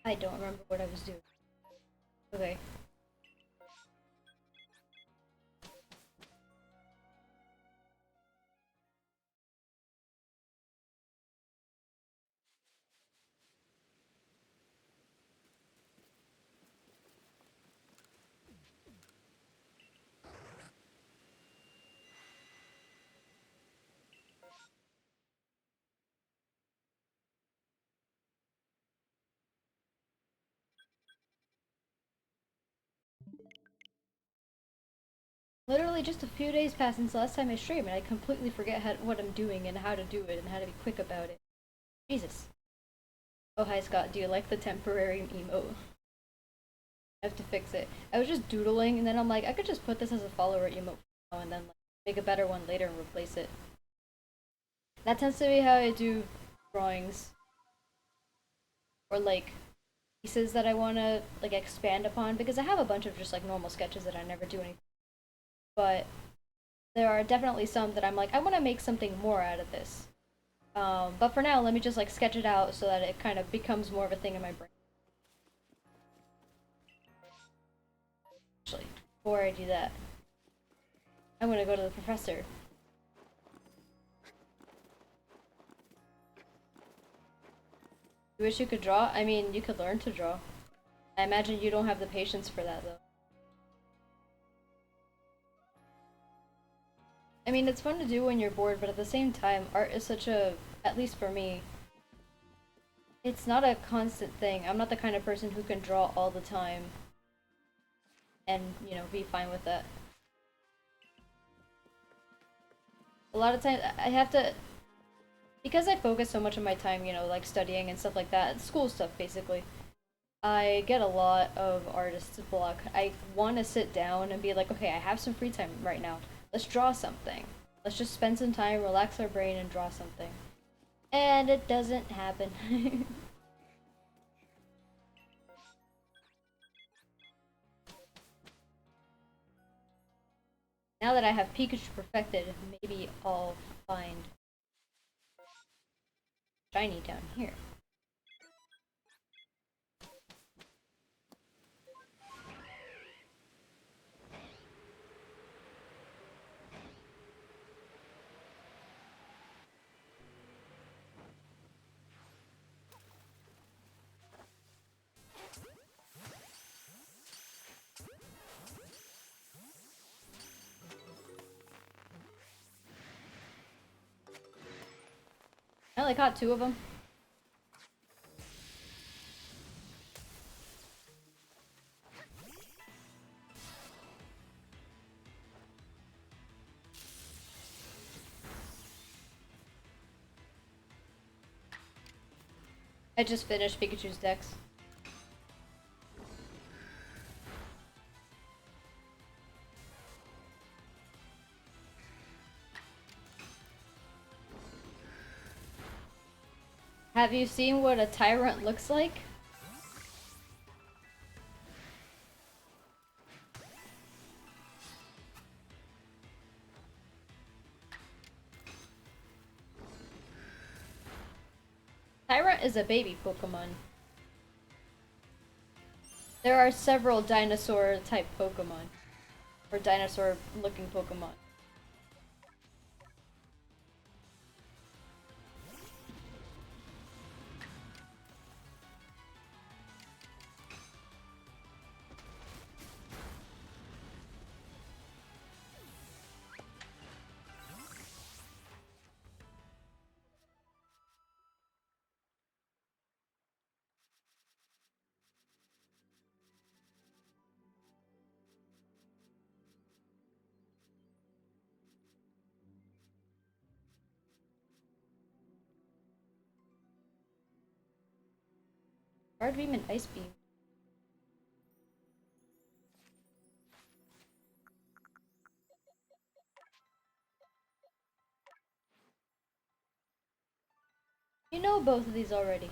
I don't remember what I was doing. Okay. Literally just a few days passed since the last time I streamed, and I completely forget what I'm doing and how to do it and how to be quick about it. Jesus. Oh, hi Scott, do you like the temporary emote? I have to fix it. I was just doodling, and then I'm like, I could just put this as a follower emote now and then like, make a better one later and replace it. That tends to be how I do drawings. Or like pieces that I want to like expand upon because I have a bunch of just like normal sketches that I never do anything. But there are definitely some that I'm like I want to make something more out of this. But for now, let me just like sketch it out so that it kind of becomes more of a thing in my brain. Actually, before I do that, I'm gonna go to the professor. You wish you could draw? I mean, you could learn to draw. I imagine you don't have the patience for that though. I mean, it's fun to do when you're bored, but at the same time, art is such a, at least for me, it's not a constant thing. I'm not the kind of person who can draw all the time and, you know, be fine with that. A lot of times I have to, because I focus so much of my time, you know, like studying and stuff like that, school stuff basically. I get a lot of artist's block. I want to sit down and be like, okay, I have some free time right now. Let's draw something. Let's just spend some time, relax our brain, and draw something. And it doesn't happen. Now that I have Pikachu perfected, maybe I'll find shiny down here. I only caught two of them. I just finished Pikachu's dex. Have you seen what a tyrant looks like? Tyrant is a baby Pokemon. There are several dinosaur type Pokemon. Or dinosaur looking Pokemon. Hard Beam and Ice Beam. You know both of these already.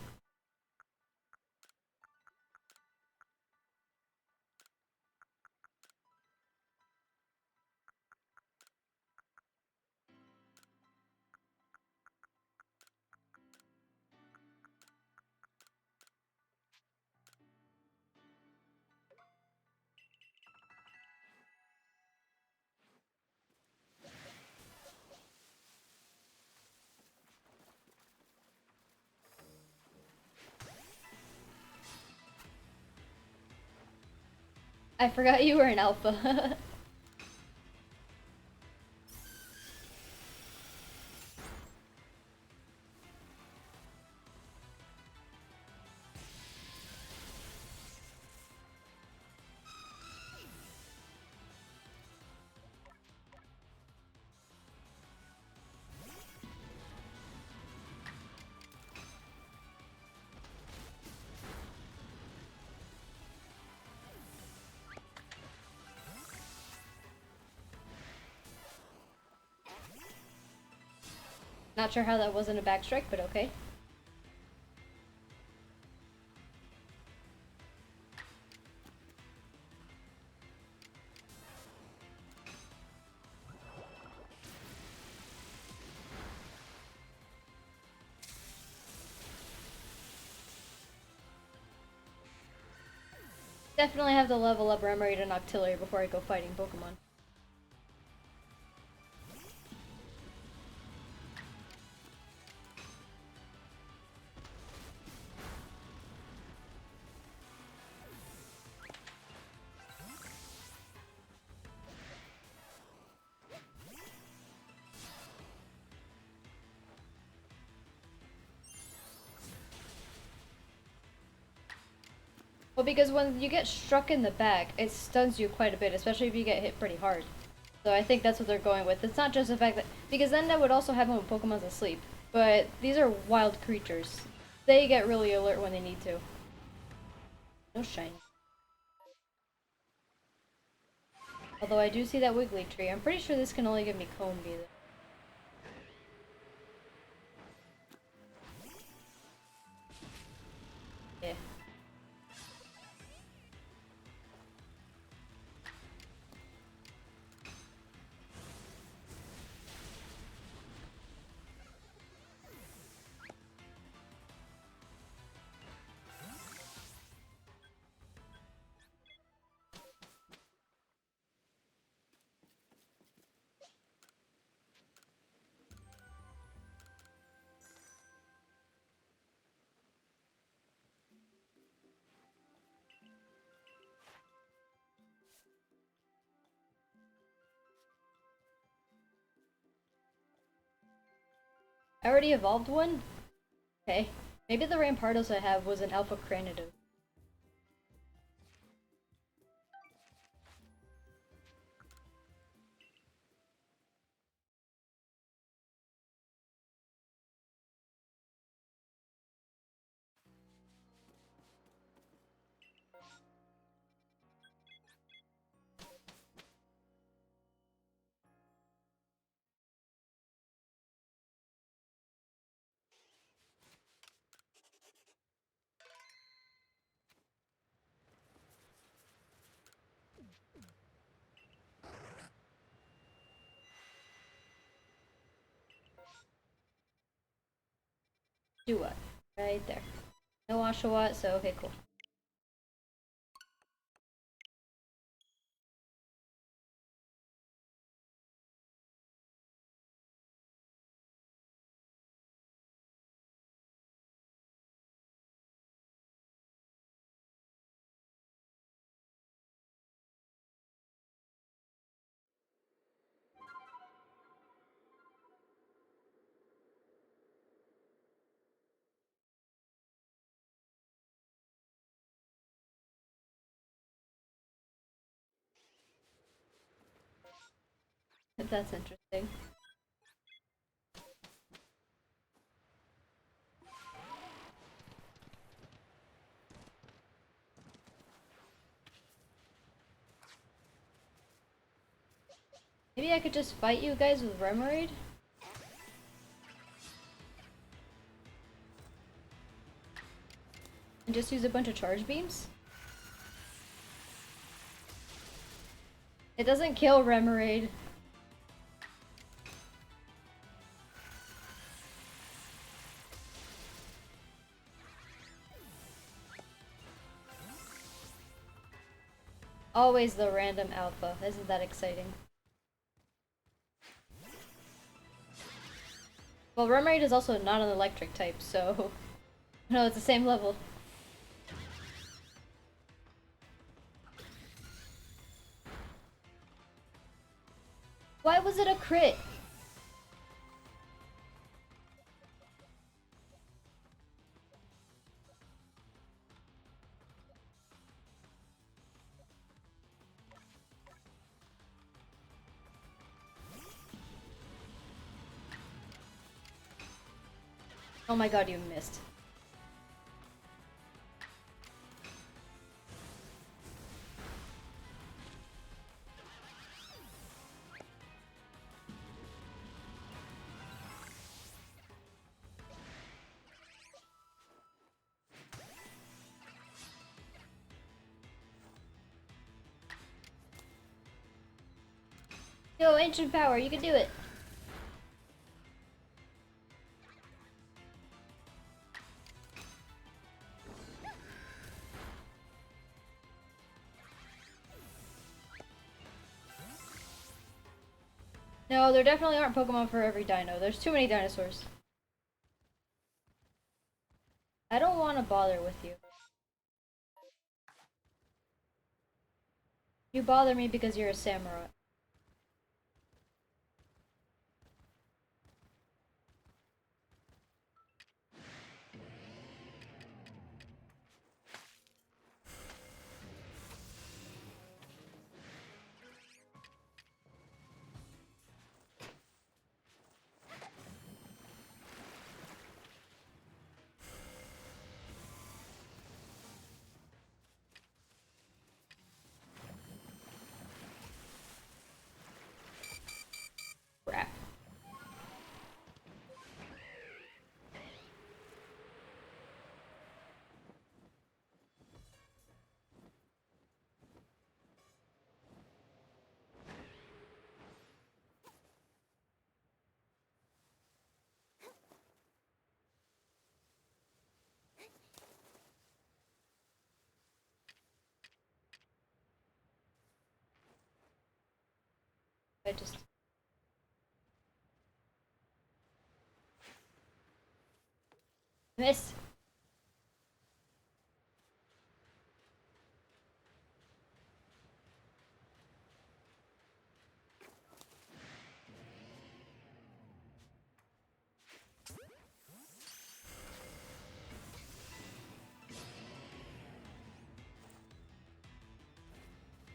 I forgot you were an alpha. Not sure how that wasn't a backstrike, but okay. Definitely have to level up Remoraid and Octillery before I go fighting Pokemon. Well, because when you get struck in the back, it stuns you quite a bit, especially if you get hit pretty hard. So I think that's what they're going with. It's not just the fact that... Because then that would also happen when Pokemon's asleep. But these are wild creatures. They get really alert when they need to. No shiny. Although I do see that Wiggly tree. I'm pretty sure this can only give me Comb either. Yeah. I already evolved one? Okay. Maybe the Rampardos I have was an Alpha Cranidos. Do what? Right there. No Oshawott, so okay, cool. That's interesting. Maybe I could just fight you guys with Remoraid? And just use a bunch of charge beams? It doesn't kill Remoraid. Always the random alpha. Isn't that exciting? Well, Remoraid is also not an electric type, so... No, it's the same level. Why was it a crit? Oh my god, you missed. Yo, ancient power, you can do it. No, there definitely aren't Pokemon for every dino. There's too many dinosaurs. I don't want to bother with you. You bother me because you're a samurai. Crap. I just... Miss!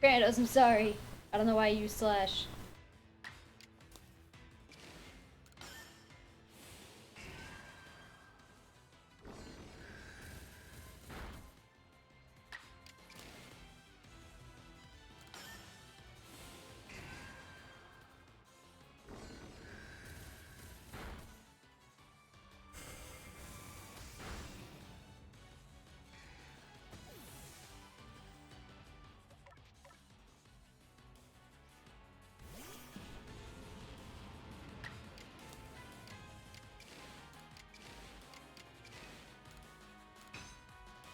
Grandos, I'm sorry. I don't know why you use Slash.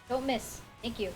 Don't miss. Thank you.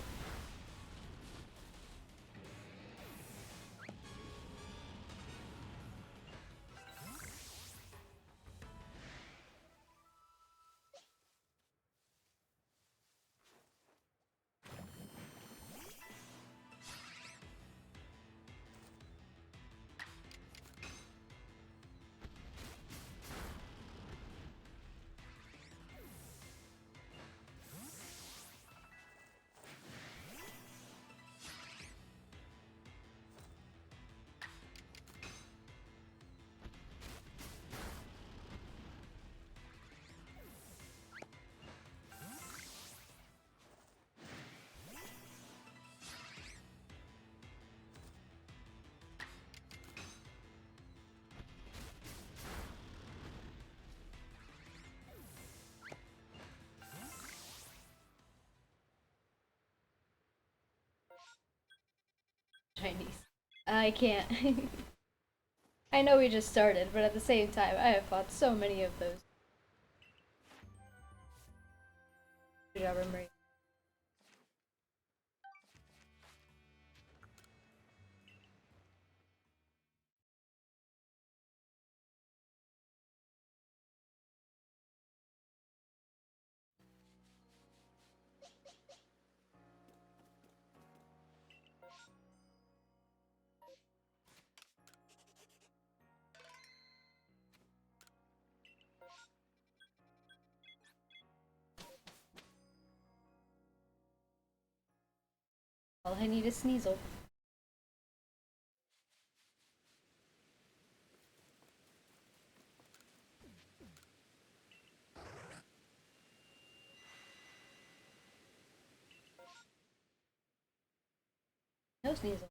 Chinese. I can't. I know we just started, but at the same time, I have fought so many of those. Good job, Emery. All I need is Sneasel. No Sneasel.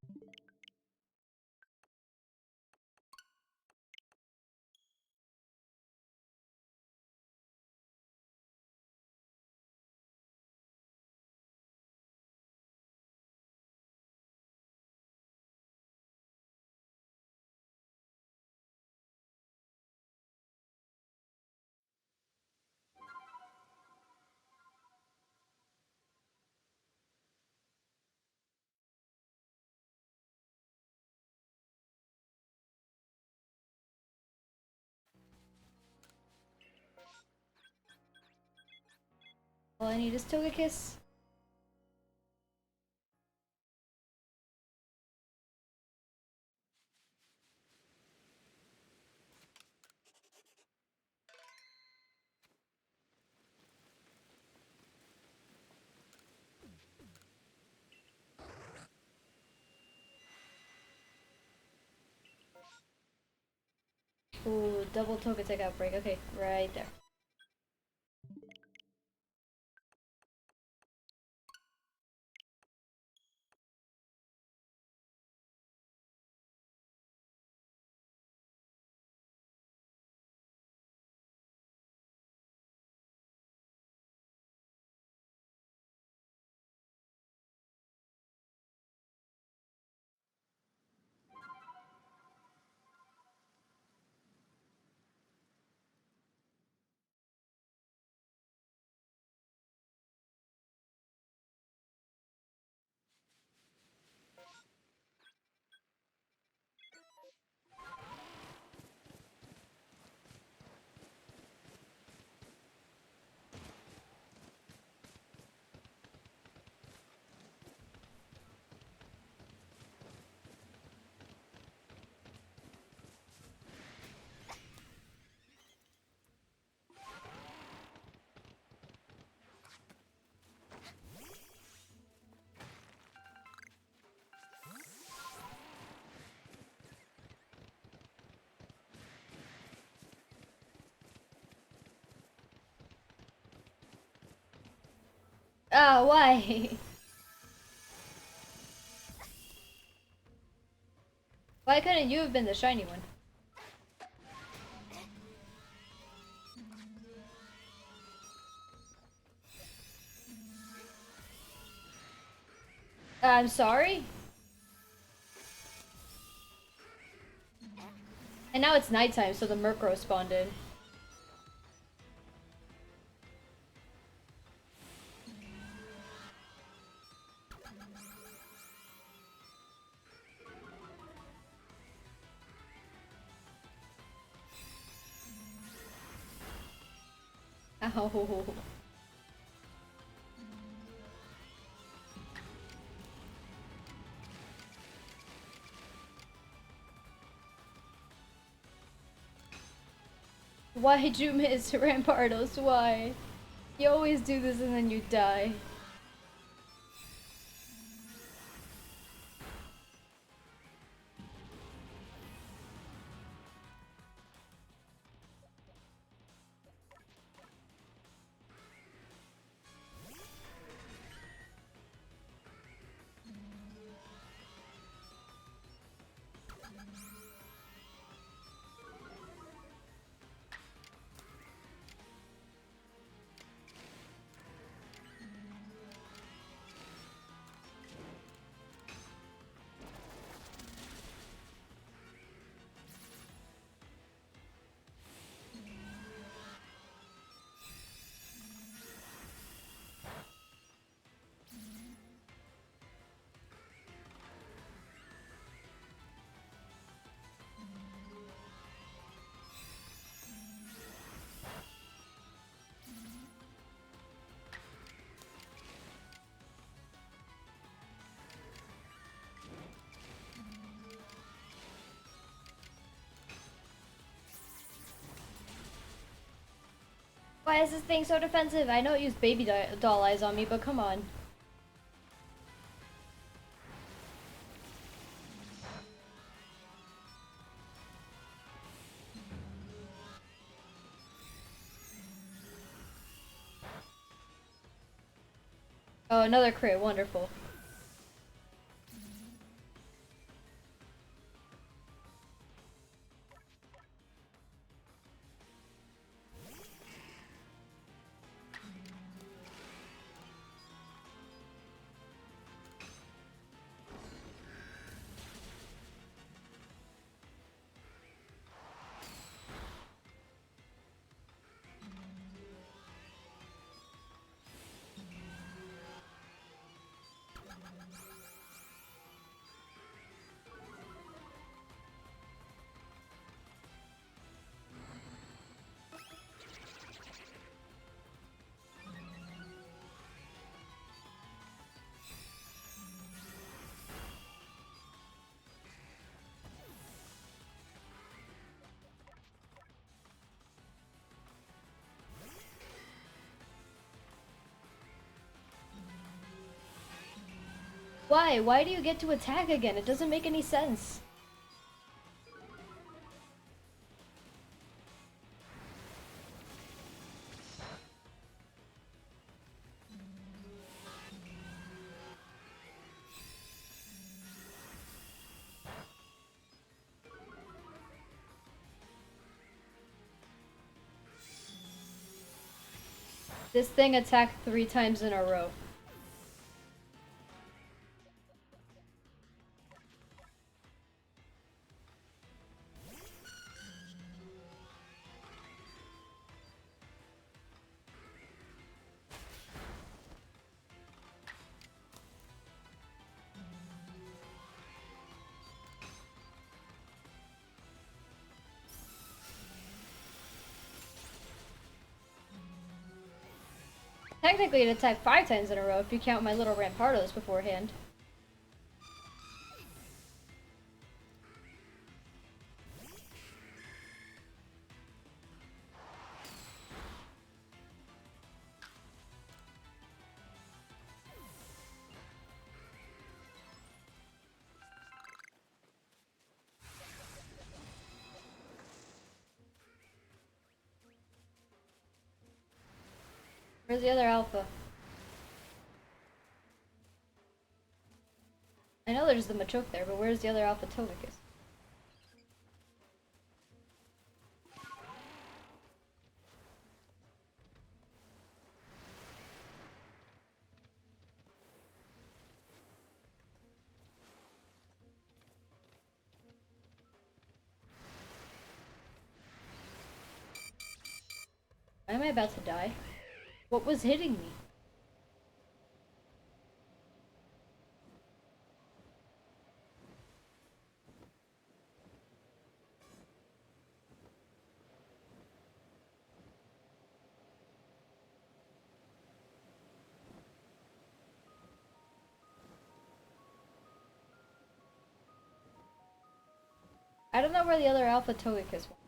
All I need is Togekiss. Ooh, double Togetic outbreak. Okay, right there. Ah, why? Why couldn't you have been the shiny one? I'm sorry? And now it's nighttime, so the Murkrow spawned in. Ow. Why'd you miss Rampardos? Why? You always do this and then you die. Why is this thing so defensive? I know it used baby doll eyes on me, but come on. Oh, another crit, wonderful. Why? Why do you get to attack again? It doesn't make any sense. This thing attacked 3 times in a row. Technically it attacked 5 times in a row if you count my little Rampardos beforehand. Where's the other alpha? I know there's the Machoke there, but where's the other Alpha Togekiss? Why am I about to die? What was hitting me? I don't know where the other Alpha Togekiss was.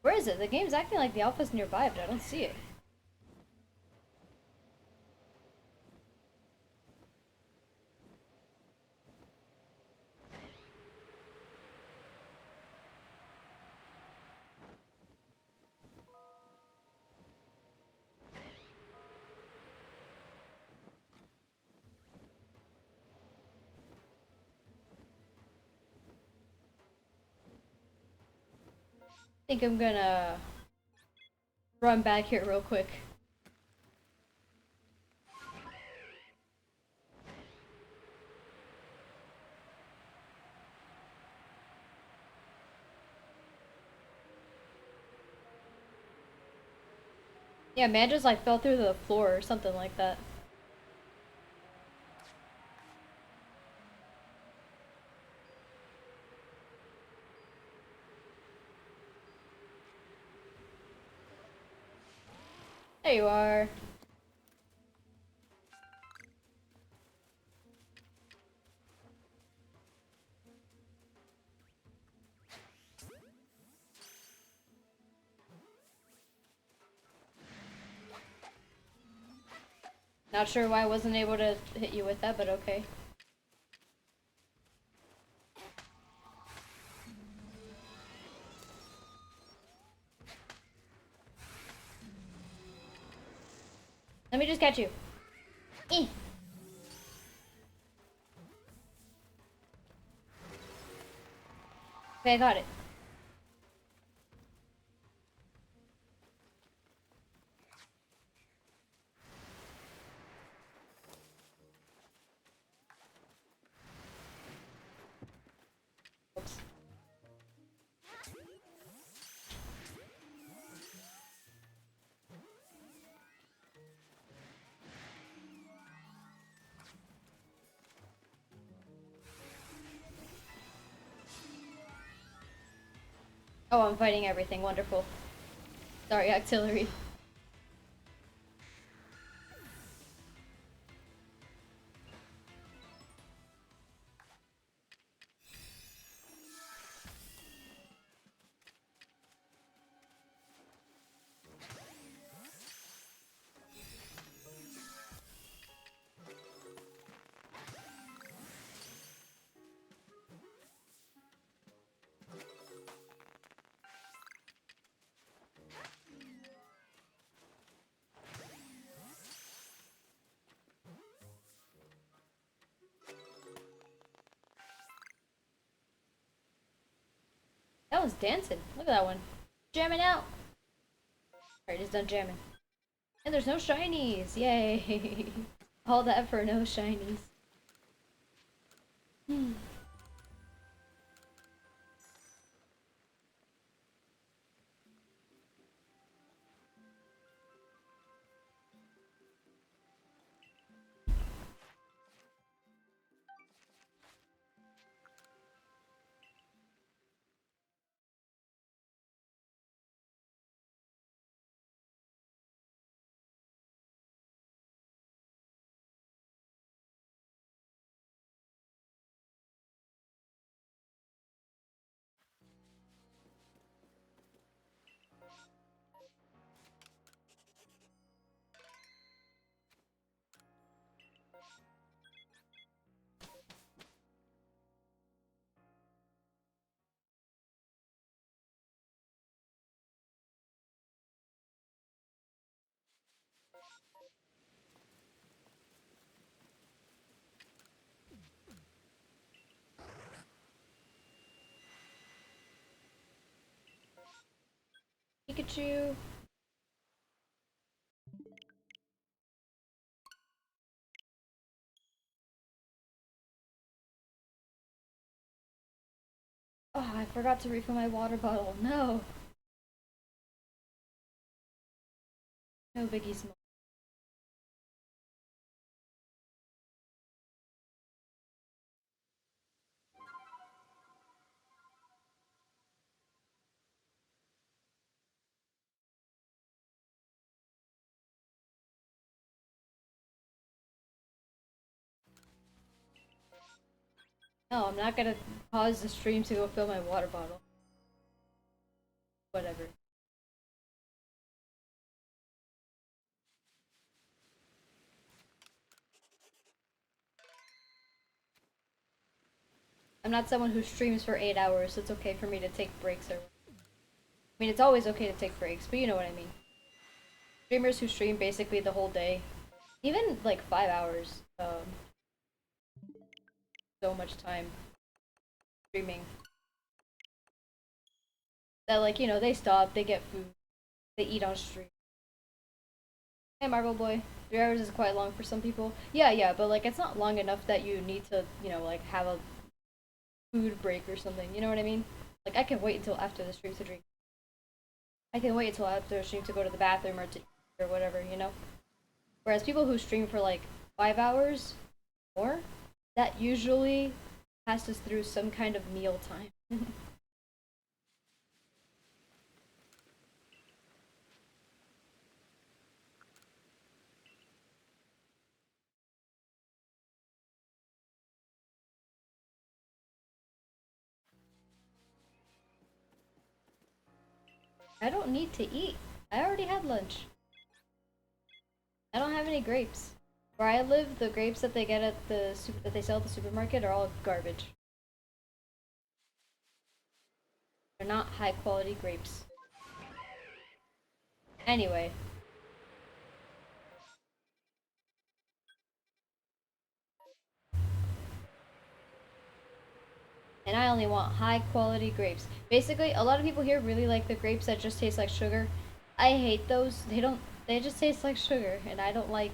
Where is it? The game's acting like the Alpha's nearby, but I don't see it. I think I'm gonna run back here real quick. Yeah, man just like fell through the floor or something like that. There you are. Not sure why I wasn't able to hit you with that, but okay. Let me just catch you. Eh. Okay, I got it. Oops. Oh, I'm fighting everything. Wonderful. Sorry, artillery. That was dancing. Look at that one. Jamming out. Alright, it's done jamming. And there's no shinies. Yay. All that for no shinies. Pikachu. Oh, I forgot to refill my water bottle. No. No biggie small. No, I'm not gonna pause the stream to go fill my water bottle. Whatever. I'm not someone who streams for 8 hours, so it's okay for me to take breaks or... I mean, it's always okay to take breaks, but you know what I mean. Streamers who stream basically the whole day, even like 5 hours, so much time streaming. That like, you know, they stop, they get food, they eat on stream. Hey Marble Boy, 3 hours is quite long for some people. Yeah, but like it's not long enough that you need to, you know, like have a food break or something, you know what I mean? Like I can wait until after the stream to drink. I can wait until after the stream to go to the bathroom or to eat or whatever, you know? Whereas people who stream for like 5 hours more, that usually passes through some kind of meal time. I don't need to eat. I already had lunch. I don't have any grapes. Where I live, the grapes that they get at that they sell at the supermarket are all garbage. They're not high quality grapes. Anyway, and I only want high quality grapes. Basically, a lot of people here really like the grapes that just taste like sugar. I hate those. They just taste like sugar, and I don't like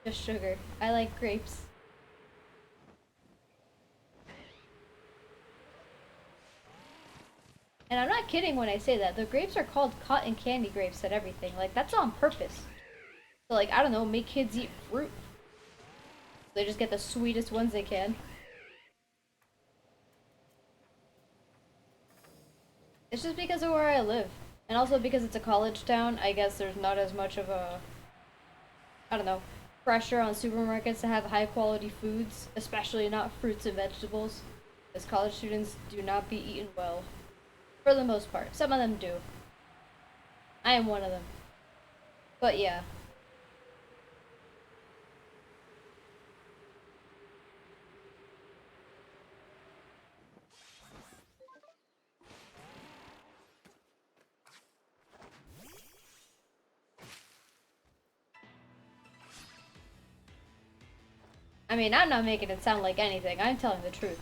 just sugar. I like grapes. And I'm not kidding when I say that. The grapes are called cotton candy grapes and everything. Like, that's on purpose. So, like, I don't know, make kids eat fruit. They just get the sweetest ones they can. It's just because of where I live. And also because it's a college town, I guess there's not as much of a, I don't know, pressure on supermarkets to have high quality foods, especially not fruits and vegetables. Because college students do not be eaten well. For the most part. Some of them do. I am one of them. But yeah. I mean, I'm not making it sound like anything. I'm telling the truth.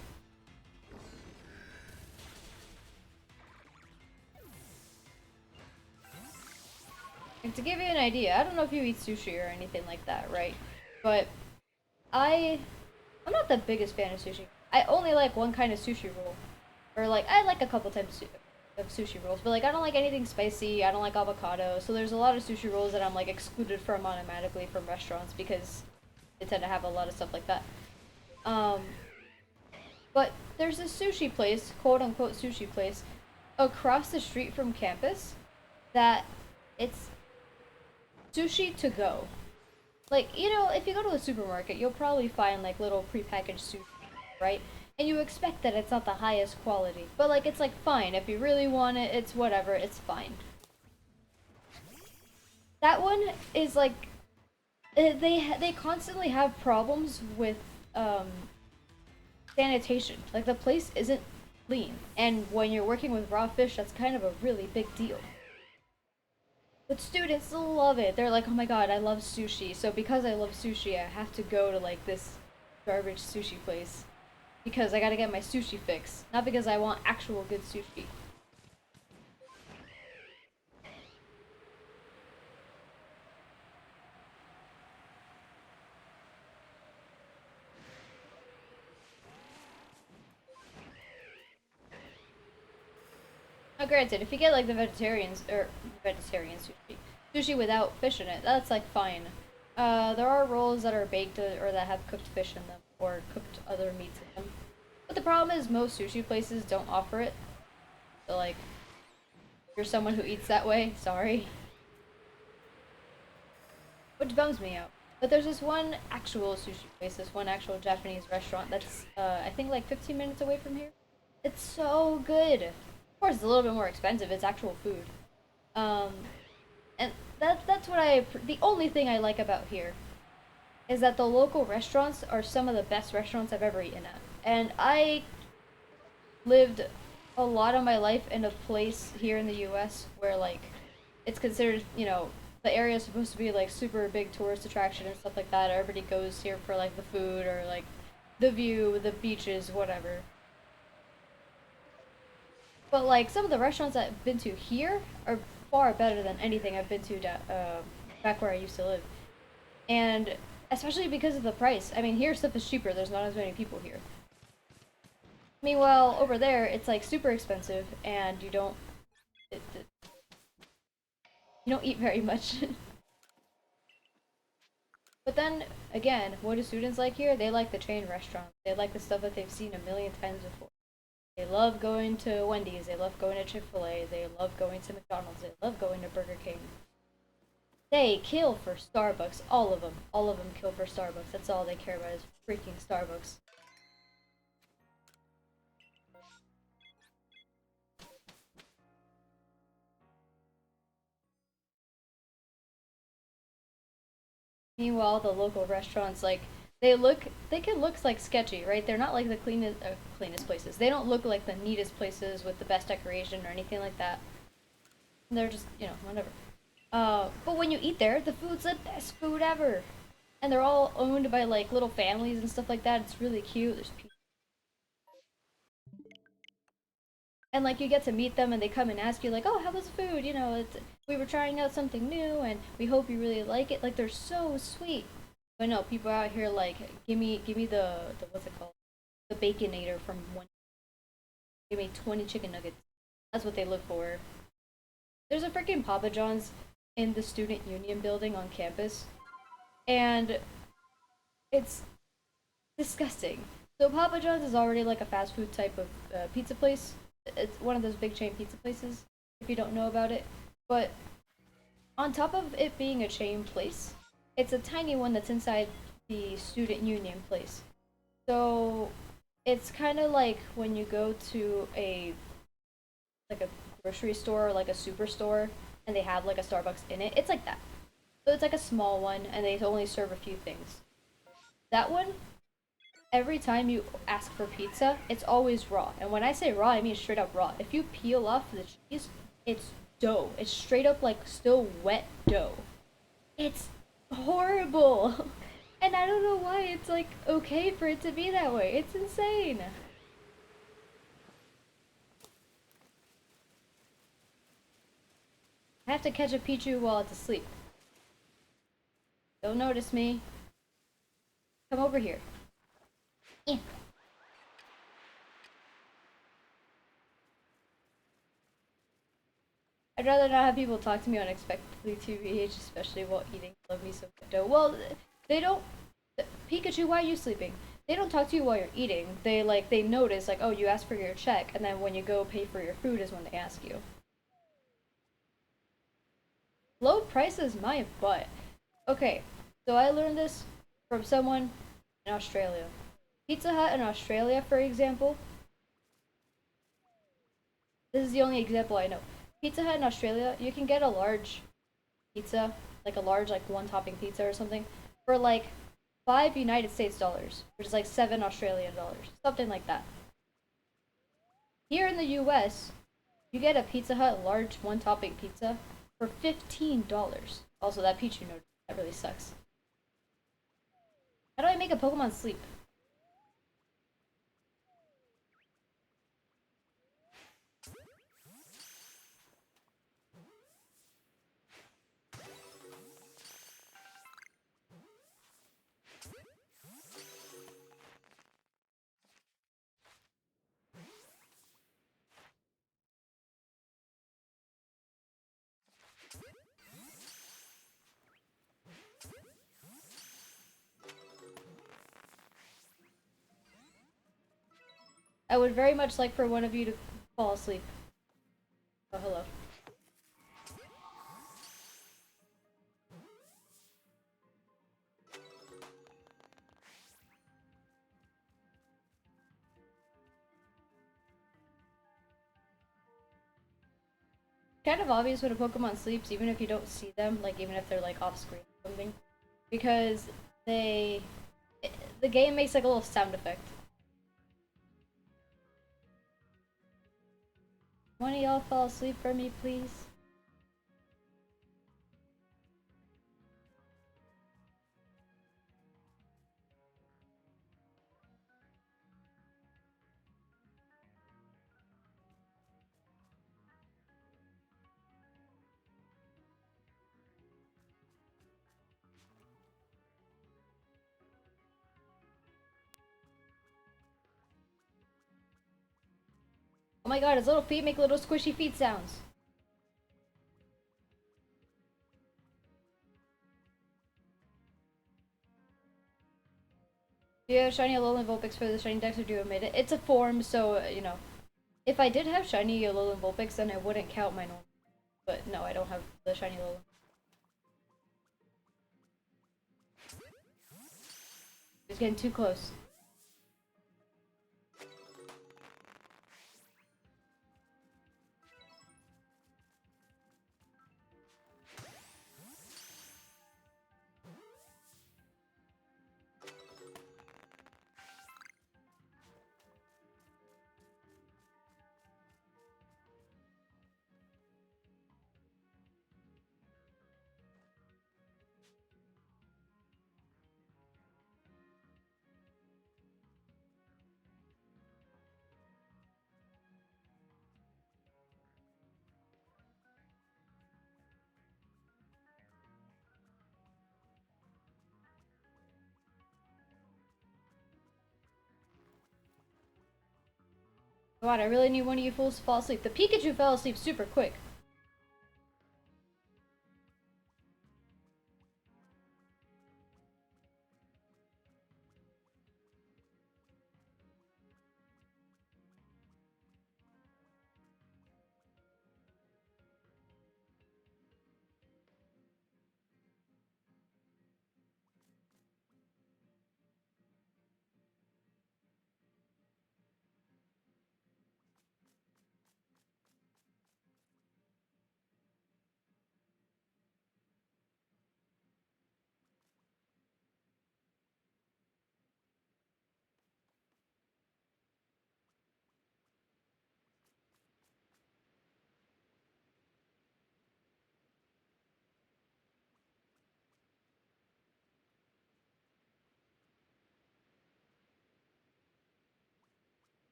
And to give you an idea, I don't know if you eat sushi or anything like that, right? But I I'm not the biggest fan of sushi. I only like one kind of sushi roll. Or like I like a couple types of sushi rolls, but like I don't like anything spicy. I don't like avocado. So there's a lot of sushi rolls that I'm like excluded from automatically from restaurants because they tend to have a lot of stuff like that. Um but there's a sushi place, quote unquote sushi place, across the street from campus that it's sushi to go. Like, you know, if you go to a supermarket, you'll probably find like little prepackaged sushi, right? And you expect that it's not the highest quality. But like it's like fine, if you really want it, it's whatever, it's fine. That one is like they constantly have problems with um sanitation. Like the place isn't clean. And when you're working with raw fish, that's kind of a really big deal. But students love it. They're like, oh my god, I love sushi. So because I love sushi, I have to go to like this garbage sushi place. Because I gotta get my sushi fix. Not because I want actual good sushi. Now granted, if you get like the vegetarians, or vegetarian sushi, sushi without fish in it, that's like fine. There are rolls that are baked or that have cooked fish in them, or cooked other meats in them. But the problem is most sushi places don't offer it. So like, if you're someone who eats that way, sorry. Which bums me out. But there's this one actual sushi place, this one actual Japanese restaurant that's, I think like 15 minutes away from here. It's so good. Of course, it's a little bit more expensive. It's actual food. Um, and that's what the only thing I like about here is that the local restaurants are some of the best restaurants I've ever eaten at. And I lived a lot of my life in a place here in the US where like it's considered, you know, the area is supposed to be like super big tourist attraction and stuff like that. Everybody goes here for like the food or like the view, the beaches, whatever. But like some of the restaurants I've been to here are far better than anything I've been to back where I used to live. And especially because of the price. I mean, here stuff is cheaper. There's not as many people here. Meanwhile, over there, it's like super expensive, and you don't eat very much. But then again, what do students like here? They like the chain restaurants. They like the stuff that they've seen a million times before. They love going to Wendy's. They love going to Chick-fil-A. They love going to McDonald's. They love going to Burger King. They kill for Starbucks. All of them. All of them kill for Starbucks. That's all they care about is freaking Starbucks. Meanwhile, the local restaurants, like, they can look like sketchy, right? They're not like the cleanest places. They don't look like the neatest places with the best decoration or anything like that. They're just, whatever. But when you eat there, the food's the best food ever. And they're all owned by like little families and stuff like that. It's really cute. There's people. And like you get to meet them and they come and ask you like, "Oh, how was the food? We were trying out something new and we hope you really like it." Like they're so sweet. But no, people out here like, give me the what's it called? The Baconator from one. Give me 20 chicken nuggets. That's what they look for. There's a freaking Papa John's in the student union building on campus, and it's disgusting. So Papa John's is already like a fast food type of pizza place. It's one of those big chain pizza places, if you don't know about it. But on top of it being a chain place, it's a tiny one that's inside the student union place. So it's kind of like when you go to a grocery store or like a superstore and they have like a Starbucks in it. It's like that. So it's like a small one and they only serve a few things. That one, every time you ask for pizza, it's always raw. And when I say raw, I mean straight up raw. If you peel off the cheese, it's dough. It's straight up like still wet dough. It's horrible. And I don't know why it's like okay for it to be that way. It's insane. I have to catch a Pichu while it's asleep. Don't notice me. Come over here. Yeah. I'd rather not have people talk to me unexpectedly, TBH, especially while eating. Love me some dough. Well, they don't. Pikachu, why are you sleeping? They don't talk to you while you're eating. They notice like, oh, you asked for your check, and then when you go pay for your food is when they ask you. Low prices, my butt. Okay, so I learned this from someone in Australia. Pizza Hut in Australia, for example. This is the only example I know. Pizza Hut in Australia, you can get a large pizza, like a large, like one topping pizza or something, for like $5 United States, which is like $7 Australian, something like that. Here in the US, you get a Pizza Hut large one topping pizza for $15. Also, that Pichu note, that really sucks. How do I make a Pokemon sleep? I would very much like for one of you to fall asleep. Oh, hello. Kind of obvious when a Pokemon sleeps, even if you don't see them, like even if they're like off screen or something, because they, the game makes like a little sound effect. One of y'all fall asleep for me, please? Oh my god, his little feet make little squishy feet sounds. Do you have shiny Alolan Vulpix for the shiny Dex or do you omit it? It's a form, so, if I did have shiny Alolan Vulpix, then I wouldn't count my normal. But no, I don't have the shiny Alolan. He's getting too close. God, I really need one of you fools to fall asleep. The Pikachu fell asleep super quick.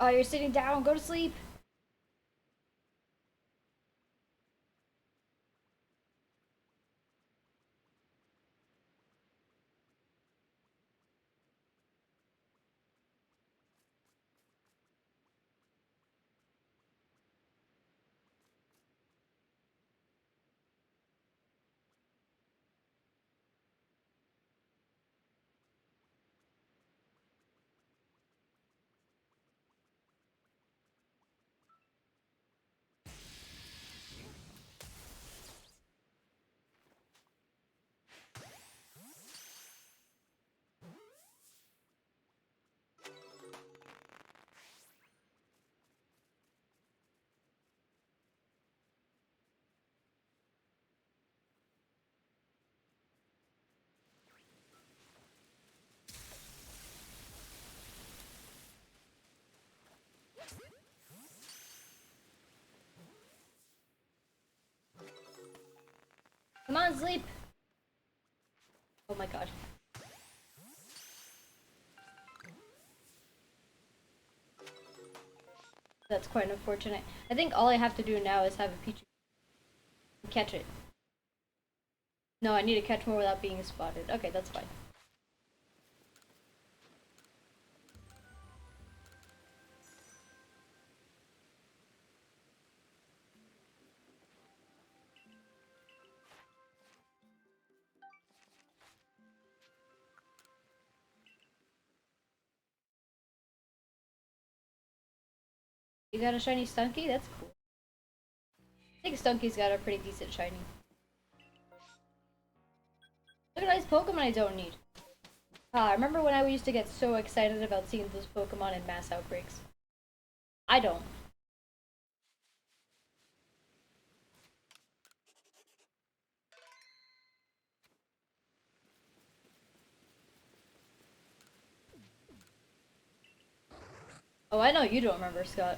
Oh, you're sitting down. Go to sleep. Come on, sleep. Oh my god. That's quite unfortunate. I think all I have to do now is have a Pichu catch it. No, I need to catch more without being spotted. Okay, that's fine. You got a shiny Stunky? That's cool. I think Stunky's got a pretty decent shiny. Look at all these Pokemon I don't need. Ah, I remember when I used to get so excited about seeing those Pokemon in mass outbreaks. I don't. Oh, I know you don't remember, Scott.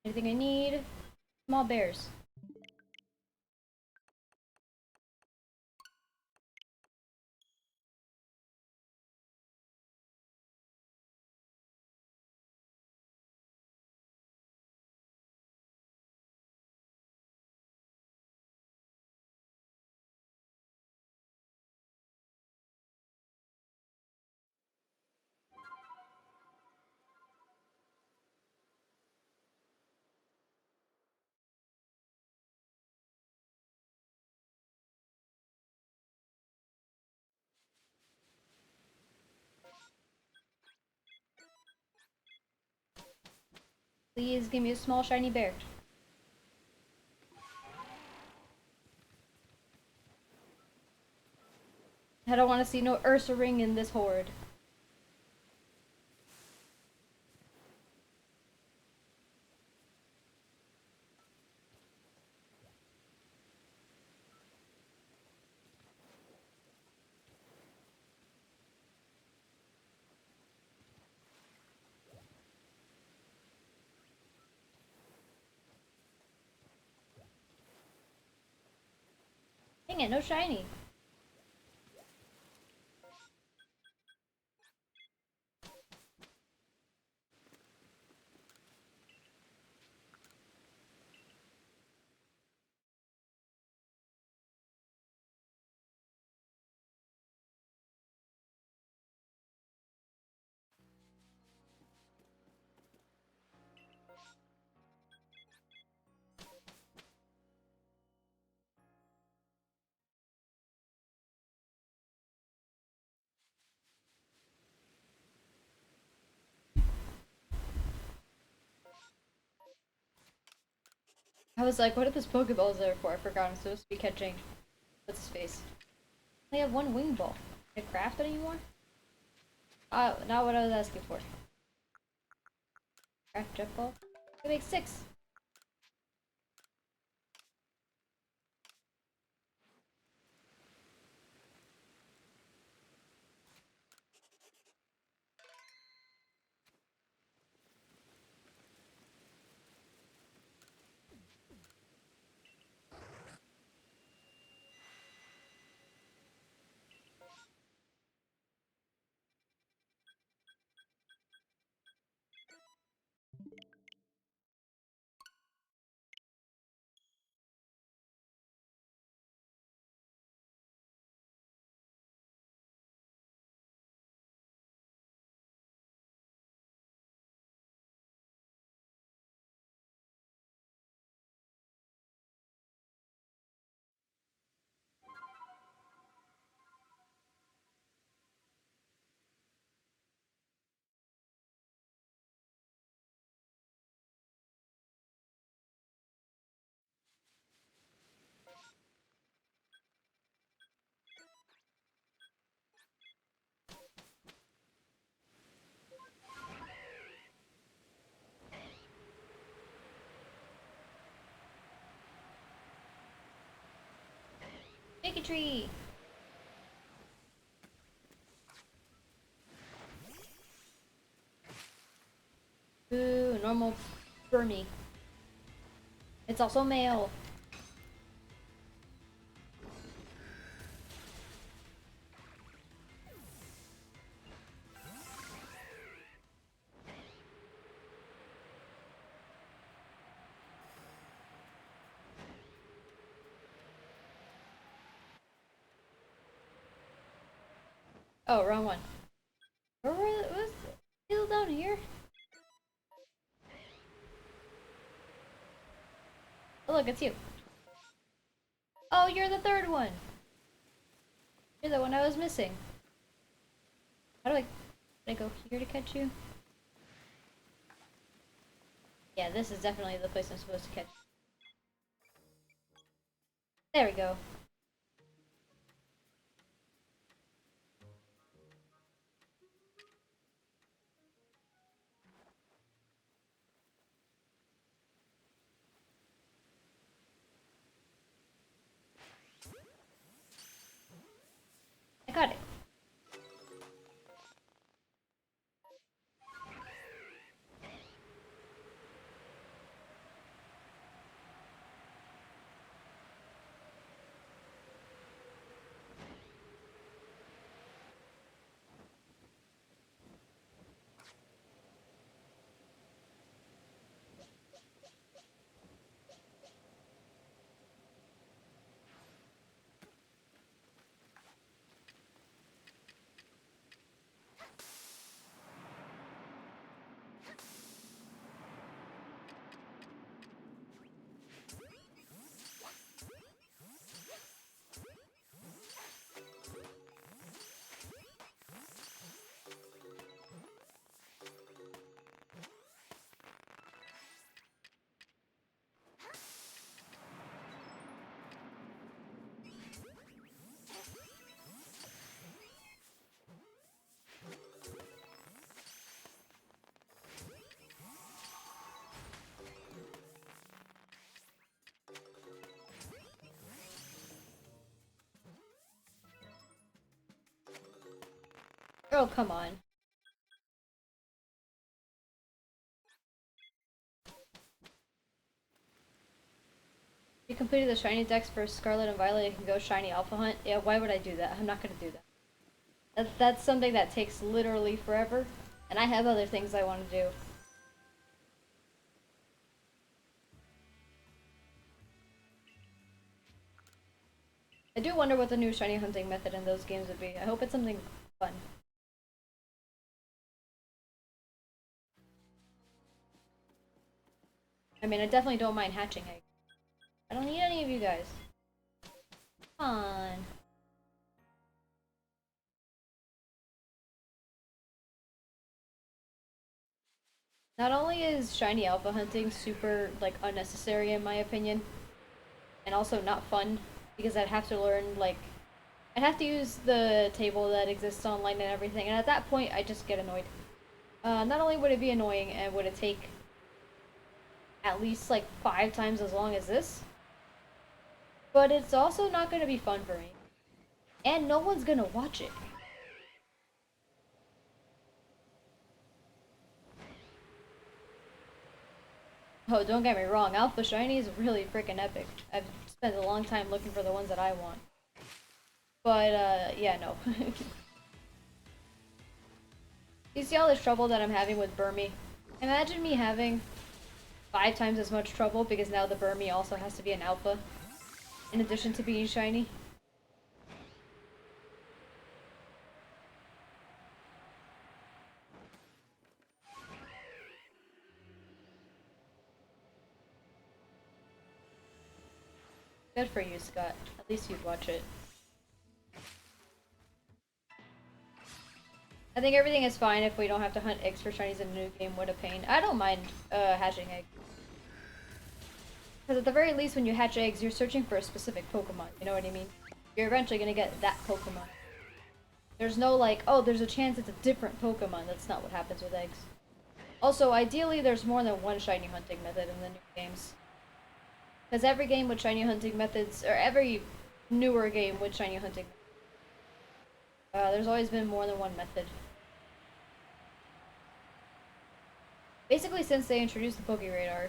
Anything I need? Small bears. Please give me a small shiny bear. I don't want to see no Ursaring in this horde. Dang it, no shiny. I was like, what are those Pokeballs there for? I forgot I'm supposed to be catching. What's his face? I only have one wing ball. Can I craft it anymore? Not what I was asking for. Craft jet ball? I make 6. Make a tree! Ooh, normal Burmy. It's also male. Oh, wrong one. Where was it? Still down here? Oh look, it's you. Oh, you're the third one! You're the one I was missing. How do I... Can I go here to catch you? Yeah, this is definitely the place I'm supposed to catch you. There we go. I got it. Oh, come on. You completed the shiny dex for Scarlet and Violet, you can go shiny alpha hunt. Yeah, why would I do that? I'm not gonna do that. That's something that takes literally forever. And I have other things I want to do. I do wonder what the new shiny hunting method in those games would be. I hope it's something fun. I mean, I definitely don't mind hatching eggs. I don't need any of you guys. Come on. Not only is shiny alpha hunting super, like, unnecessary in my opinion, and also not fun, because I'd have to learn, like, I'd have to use the table that exists online and everything, and at that point, I just get annoyed. Not only would it be annoying, and would it take at least, like, 5 times as long as this, but it's also not gonna be fun for me. And no one's gonna watch it. Oh, don't get me wrong, Alpha Shiny is really freaking epic. I've spent a long time looking for the ones that I want. But, yeah, no. You see all this trouble that I'm having with Burmy? Imagine me having 5 times as much trouble because now the Burmy also has to be an alpha, in addition to being shiny. Good for you, Scott. At least you'd watch it. I think everything is fine if we don't have to hunt eggs for shinies in a new game. What a pain. I don't mind hatching eggs. Because at the very least, when you hatch eggs, you're searching for a specific Pokemon. You know what I mean? You're eventually gonna get that Pokemon. There's no like, oh, there's a chance it's a different Pokemon. That's not what happens with eggs. Also, ideally, there's more than one shiny hunting method in the new games. Because every game with shiny hunting methods, or every newer game with shiny hunting, there's always been more than one method. Basically, since they introduced the Pokeradar.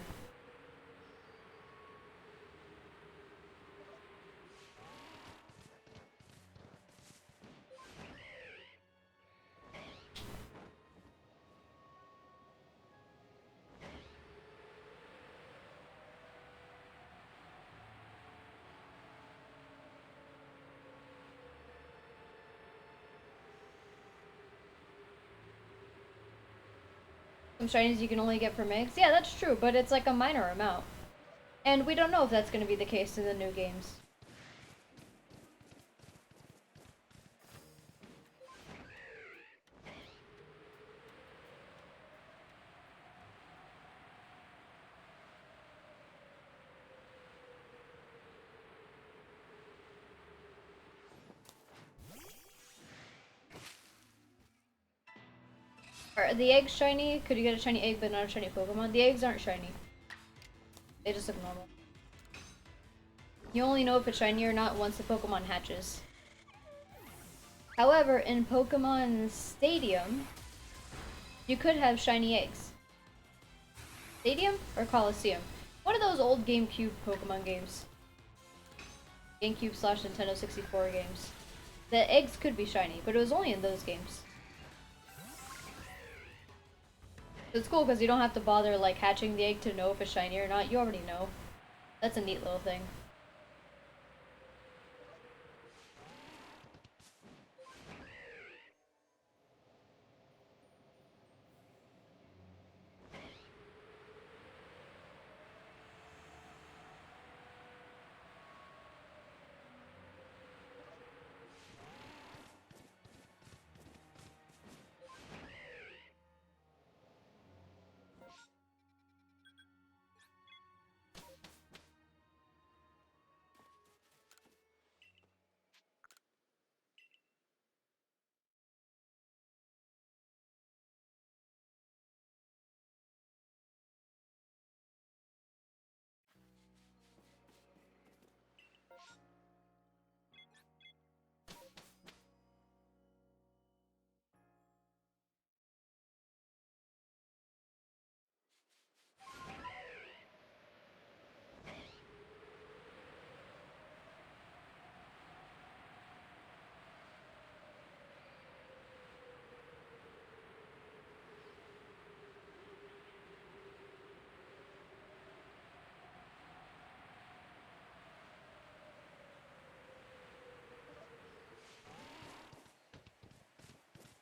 Some shinies you can only get from eggs. Yeah, that's true, but it's like a minor amount. And we don't know if that's going to be the case in the new games. Are the eggs shiny? Could you get a shiny egg but not a shiny Pokemon? The eggs aren't shiny. They just look normal. You only know if it's shiny or not once the Pokemon hatches. However, in Pokemon Stadium, you could have shiny eggs. Stadium or Coliseum? One of those old GameCube Pokemon games. GameCube / Nintendo 64 games. The eggs could be shiny, but it was only in those games. So it's cool because you don't have to bother like hatching the egg to know if it's shiny or not. You already know. That's a neat little thing.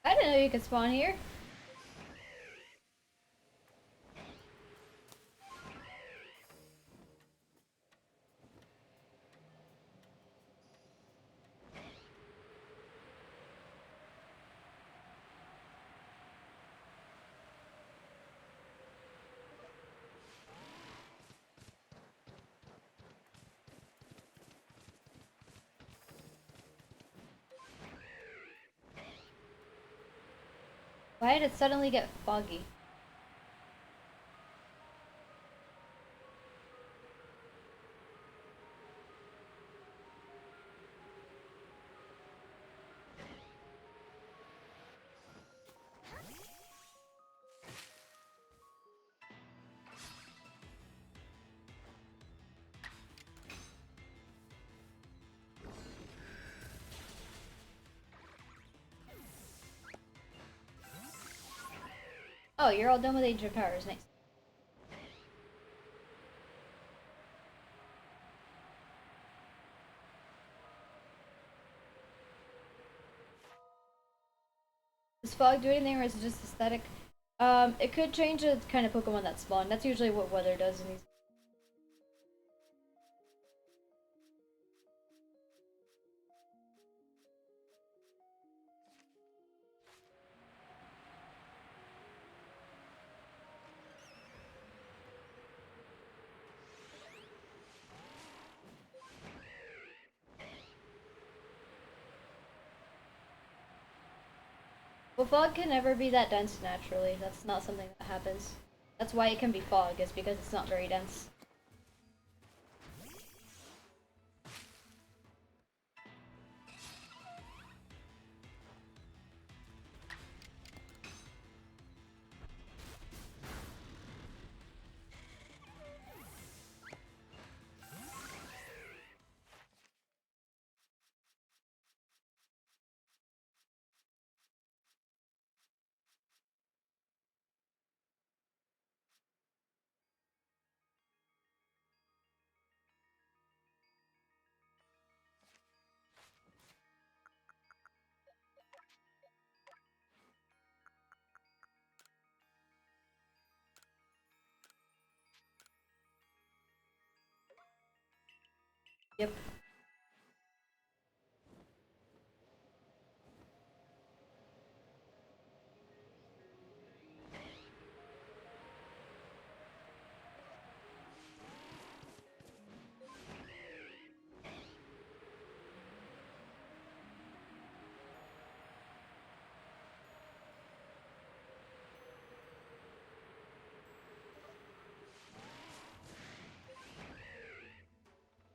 I didn't know you could spawn here. Why did it suddenly get foggy? Oh, you're all done with Ancient Powers, nice. Does fog do anything or is it just aesthetic? It could change the kind of Pokemon that spawn. That's usually what weather does in these. Well, fog can never be that dense naturally. That's not something that happens. That's why it can be fog, is because it's not very dense. Yep.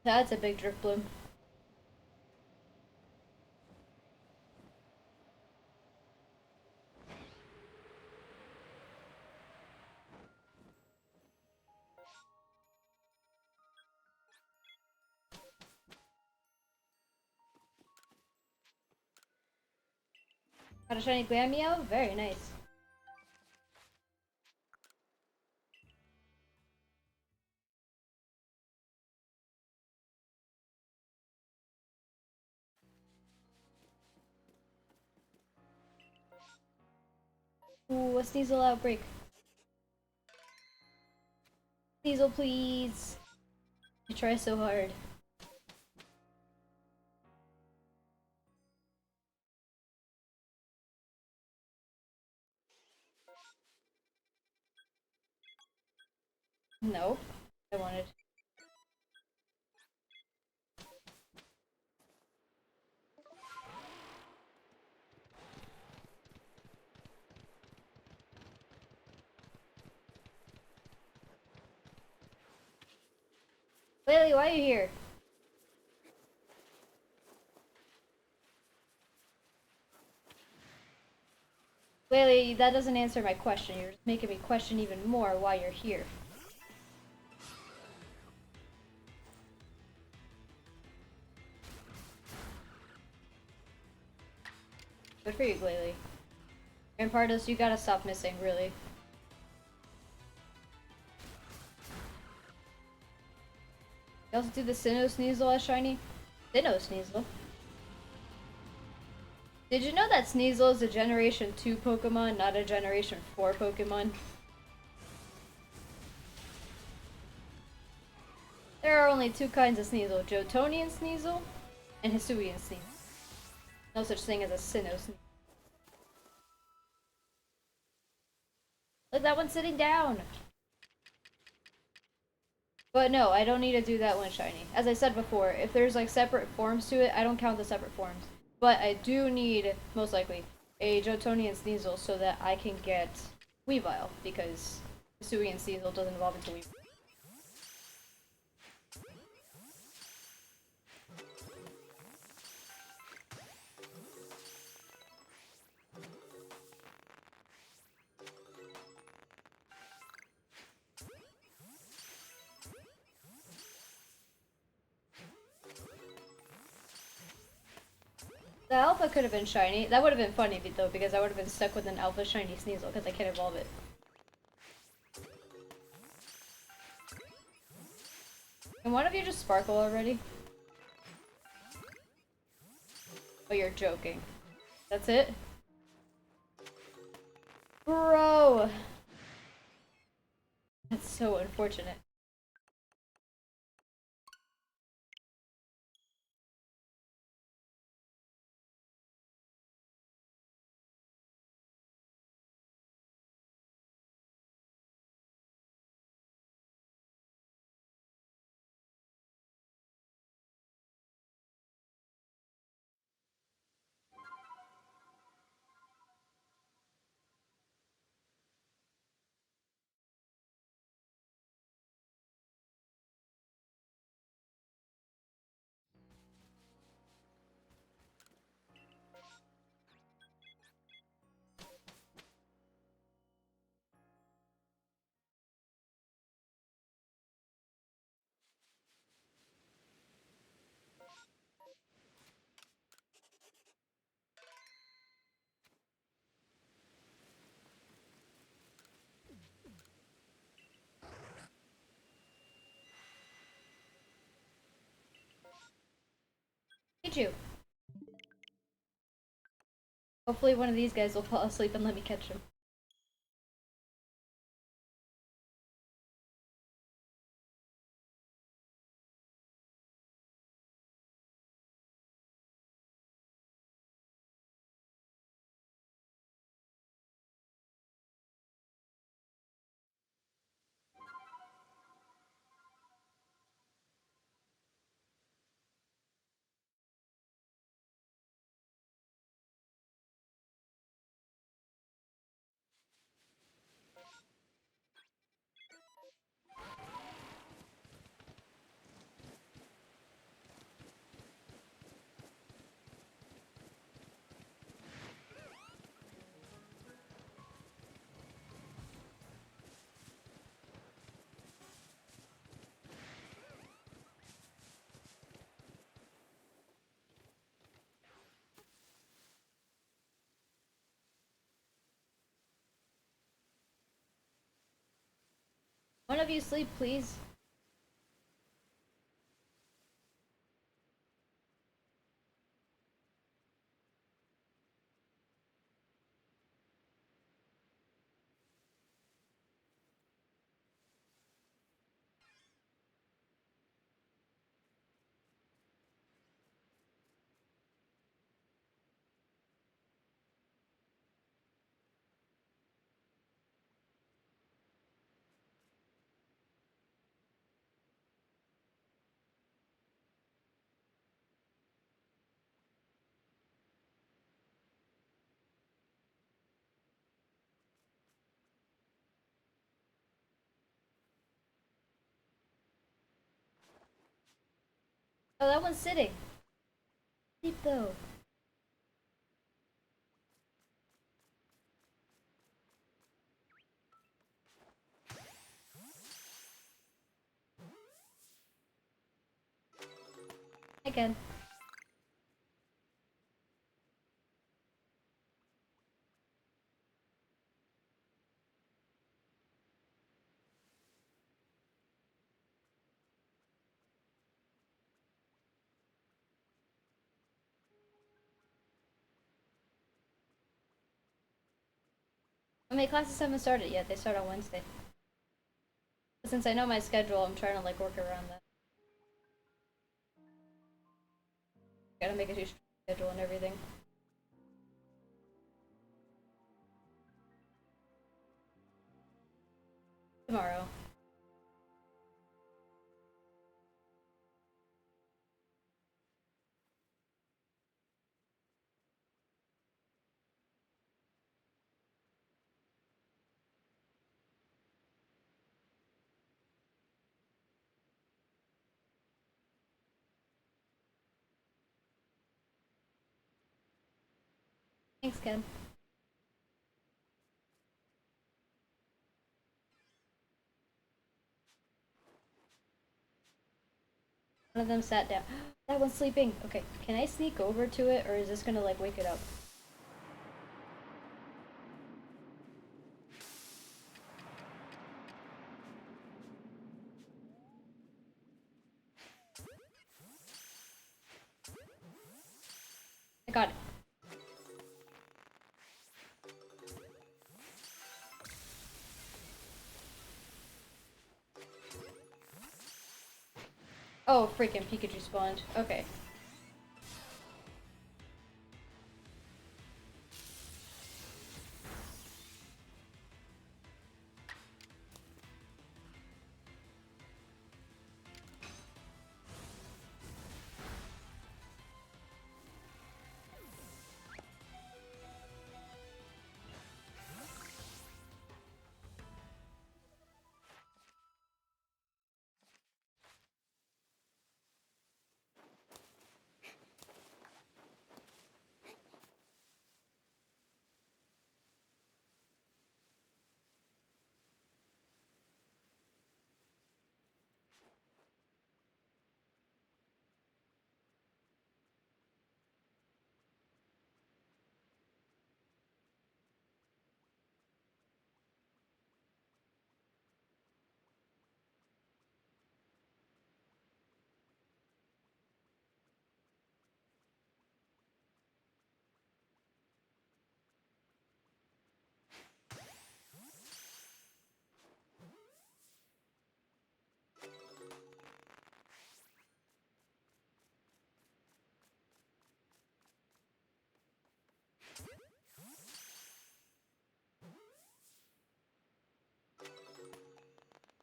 That's a big drift bloom. Got a shiny Glameow? Very nice. Ooh, a Sneasel outbreak. Sneasel, please. You try so hard. No. I wanted. Lily, why are you here? Lily, that doesn't answer my question. You're just making me question even more why you're here. Good for you, Glalie. Rampardos, you gotta stop missing, really. You also do the Sinnoh Sneasel as shiny? Sinnoh Sneasel? Did you know that Sneasel is a Generation 2 Pokemon, not a Generation 4 Pokemon? There are only two kinds of Sneasel, Johtonian Sneasel and Hisuian Sneasel. No such thing as a Sinnoh Sneasel. Look, that one's sitting down! But no, I don't need to do that one shiny. As I said before, if there's like separate forms to it, I don't count the separate forms. But I do need, most likely, a Jotonian Sneasel so that I can get Weavile, because Hisuian Sneasel doesn't evolve into Weavile. The alpha could have been shiny. That would have been funny though, because I would have been stuck with an alpha shiny Sneasel because I can't evolve it. Can one of you just sparkle already? Oh, you're joking. That's it? Bro! That's so unfortunate. Did you? Hopefully one of these guys will fall asleep and let me catch him. One of you sleep, please. Oh, that one's sitting. Sleep though. Again. I mean, classes haven't started yet. They start on Wednesday. But since I know my schedule, I'm trying to like work around that. Gotta make a new schedule and everything. Tomorrow. Thanks, Ken. One of them sat down. That one's sleeping. Okay, can I sneak over to it, or is this gonna like wake it up? I got it. Oh, freaking Pikachu spawned. Okay.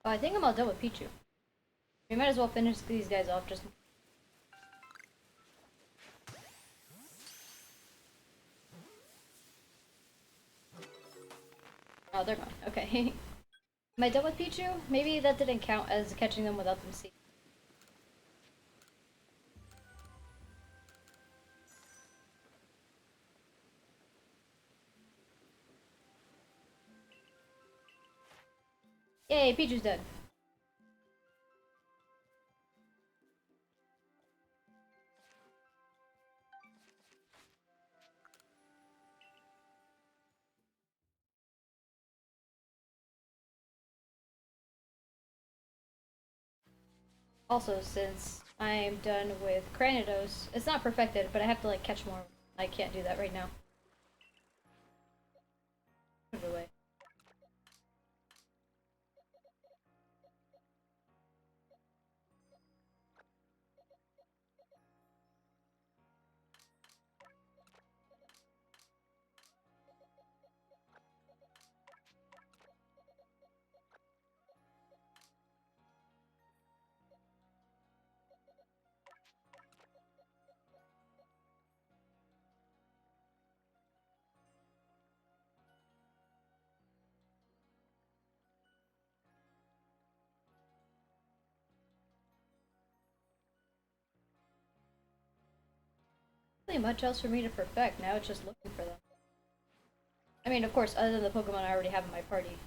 Oh, I think I'm all done with Pichu. We might as well finish these guys off just. Oh, they're gone. Okay. Am I done with Pichu? Maybe that didn't count as catching them without them seeing. Yay, Pichu's dead. Also, since I'm done with Cranidos, it's not perfected, but I have to like catch more. I can't do that right now. Move away. Really much else for me to perfect. Now it's just looking for them. I mean, of course, other than the Pokemon I already have in my party.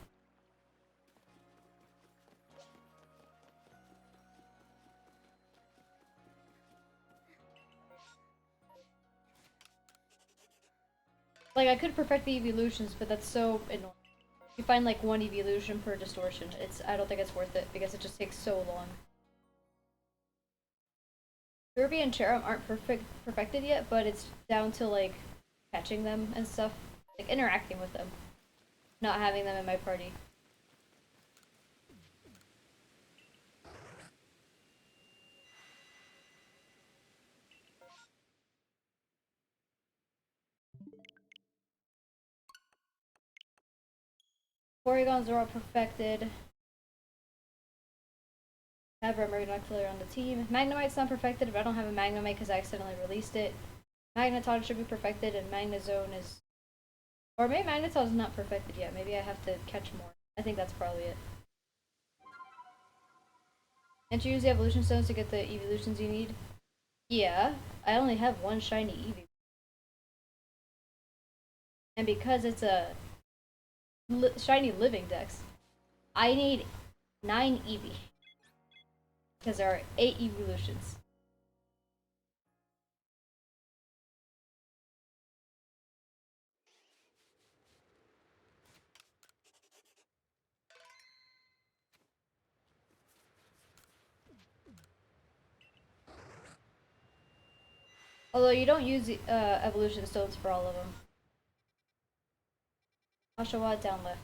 Like, I could perfect the evolutions, but that's so annoying. You find like one evolution per distortion. I don't think it's worth it because it just takes so long. Kirby and Cherim aren't perfected yet, but it's down to like catching them and stuff, like interacting with them, not having them in my party. Porygons are all perfected. I have a Magnemite on the team. Magnemite's not perfected, but I don't have a Magnemite because I accidentally released it. Magneton should be perfected, and Magnezone is. Or maybe Magneton's not perfected yet. Maybe I have to catch more. I think that's probably it. And you use the evolution stones to get the evolutions you need? Yeah, I only have one shiny Eevee. And because it's a shiny living dex, I need 9 Eevee. Because there are 8 evolutions. Although you don't use evolution stones for all of them. Oshawa down left.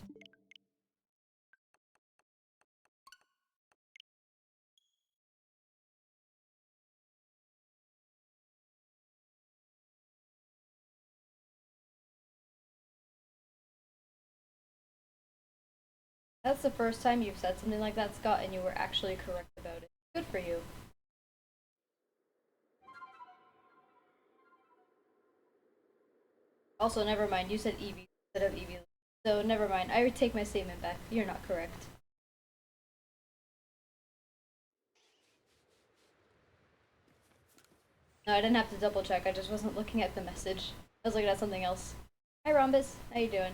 That's the first time you've said something like that, Scott, and you were actually correct about it. Good for you. Also, never mind, you said Eevee instead of Eevee. So, never mind, I take my statement back. You're not correct. No, I didn't have to double check, I just wasn't looking at the message. I was looking at something else. Hi, Rhombus. How you doing?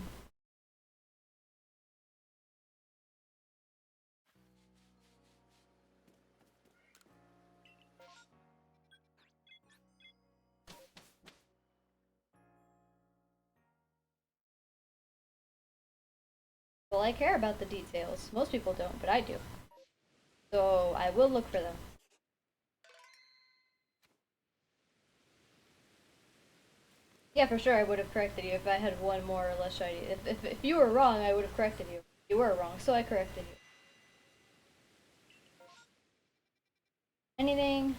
Well, I care about the details. Most people don't, but I do. So, I will look for them. Yeah, for sure, I would have corrected you if I had one more or less shiny. If you were wrong, I would have corrected you. You were wrong, so I corrected you. Anything?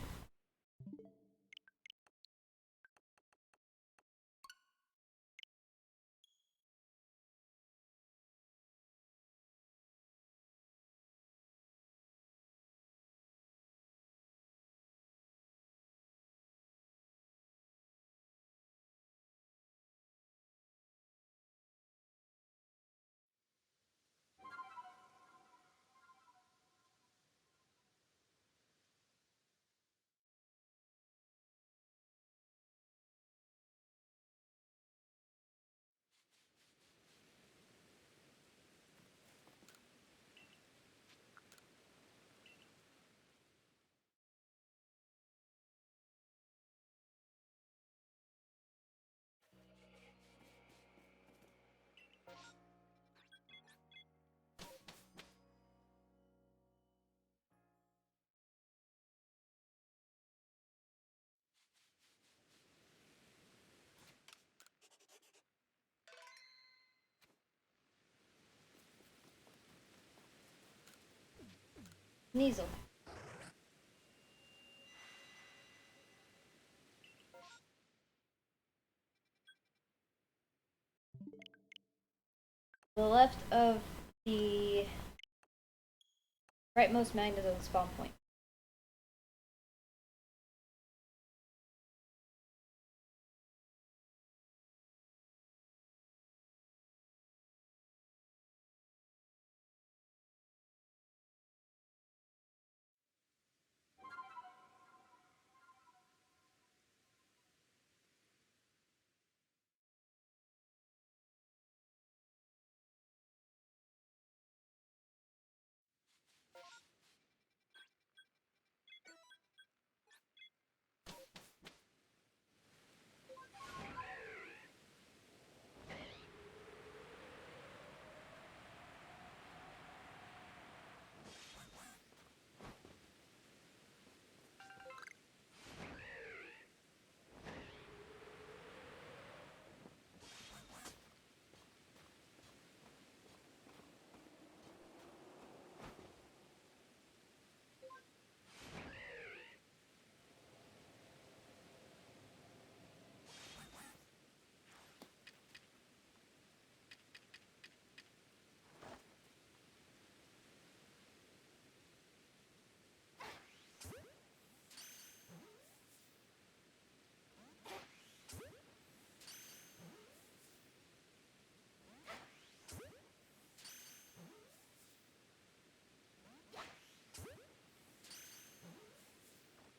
Sneasel. The left of the rightmost Magnezone spawn point.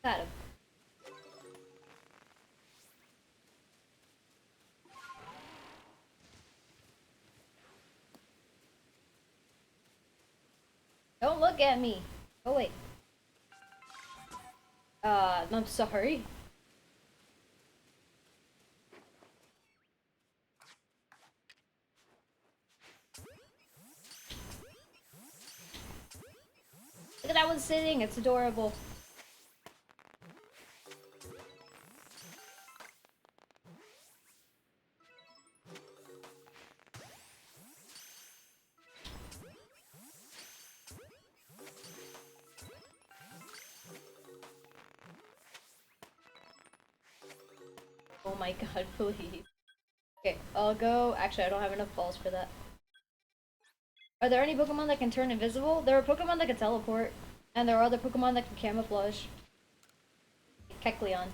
Got him. Don't look at me. Oh wait. I'm sorry. Look at that one sitting, it's adorable. Oh my god, please. Okay, I'll go. Actually, I don't have enough balls for that. Are there any Pokemon that can turn invisible? There are Pokemon that can teleport, and there are other Pokemon that can camouflage. Kecleon.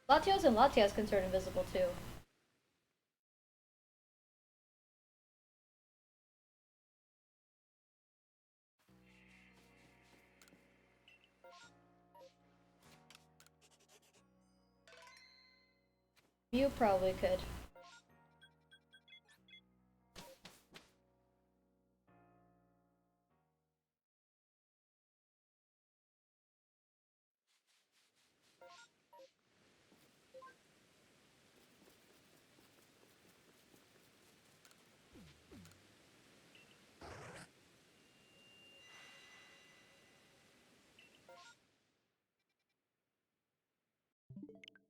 Latios and Latias can turn invisible too. You probably could.